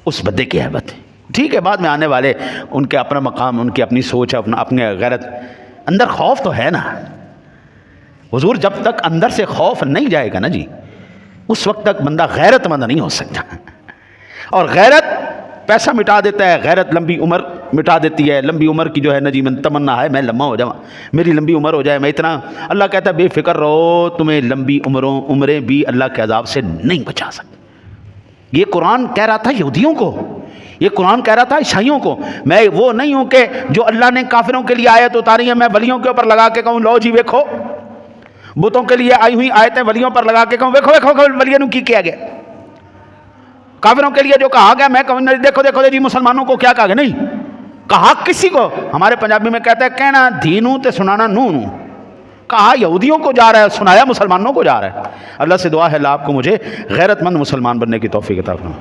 A: اس بندے کی ہیبت تھی۔ ٹھیک ہے بعد میں آنے والے ان کے اپنا مقام، ان کی اپنی سوچ، اپنے غیرت، اندر خوف تو ہے نا حضور، جب تک اندر سے خوف نہیں جائے گا نا جی اس وقت تک بندہ غیرت مند نہیں ہو سکتا۔ اور غیرت پیسہ مٹا دیتا ہے، غیرت لمبی عمر مٹا دیتی ہے۔ لمبی عمر کی جو ہے نا جی من تمنا ہے میں لمبا ہو جاؤں، میری لمبی عمر ہو جائے، میں اتنا، اللہ کہتا ہے بے فکر رہو، تمہیں لمبی عمریں بھی اللہ کے عذاب سے نہیں بچا سکتے۔ یہ قرآن کہہ رہا تھا یہودیوں کو، یہ قرآن کہہ رہا تھا عیسائیوں کو۔ میں وہ نہیں ہوں کہ جو اللہ نے کافروں کے لیے آیت اتاری ہے میں ولیوں کے اوپر لگا کے کہوں لو جی ویکھو، بتوں کے لیے آئی ہوئی آیتیں ولیوں پر لگا کے کہوں ویکھو ویکھو ولیوں نے کی کیا گیا۔ کافروں کے لیے جو کہا گیا میں کہوں دیکھو دیکھو جی مسلمانوں کو کیا کہا گیا، نہیں کہا کسی کو، ہمارے پنجابی میں کہتا ہے کہنا دھینوں تے سنانا نوں، کہا یہودیوں کو جا رہا ہے، سنایا مسلمانوں کو جا رہا ہے۔ اللہ سے دعا ہے اللہ آپ کو مجھے غیرت مند مسلمان بننے کی توفیق عطا فرمائے۔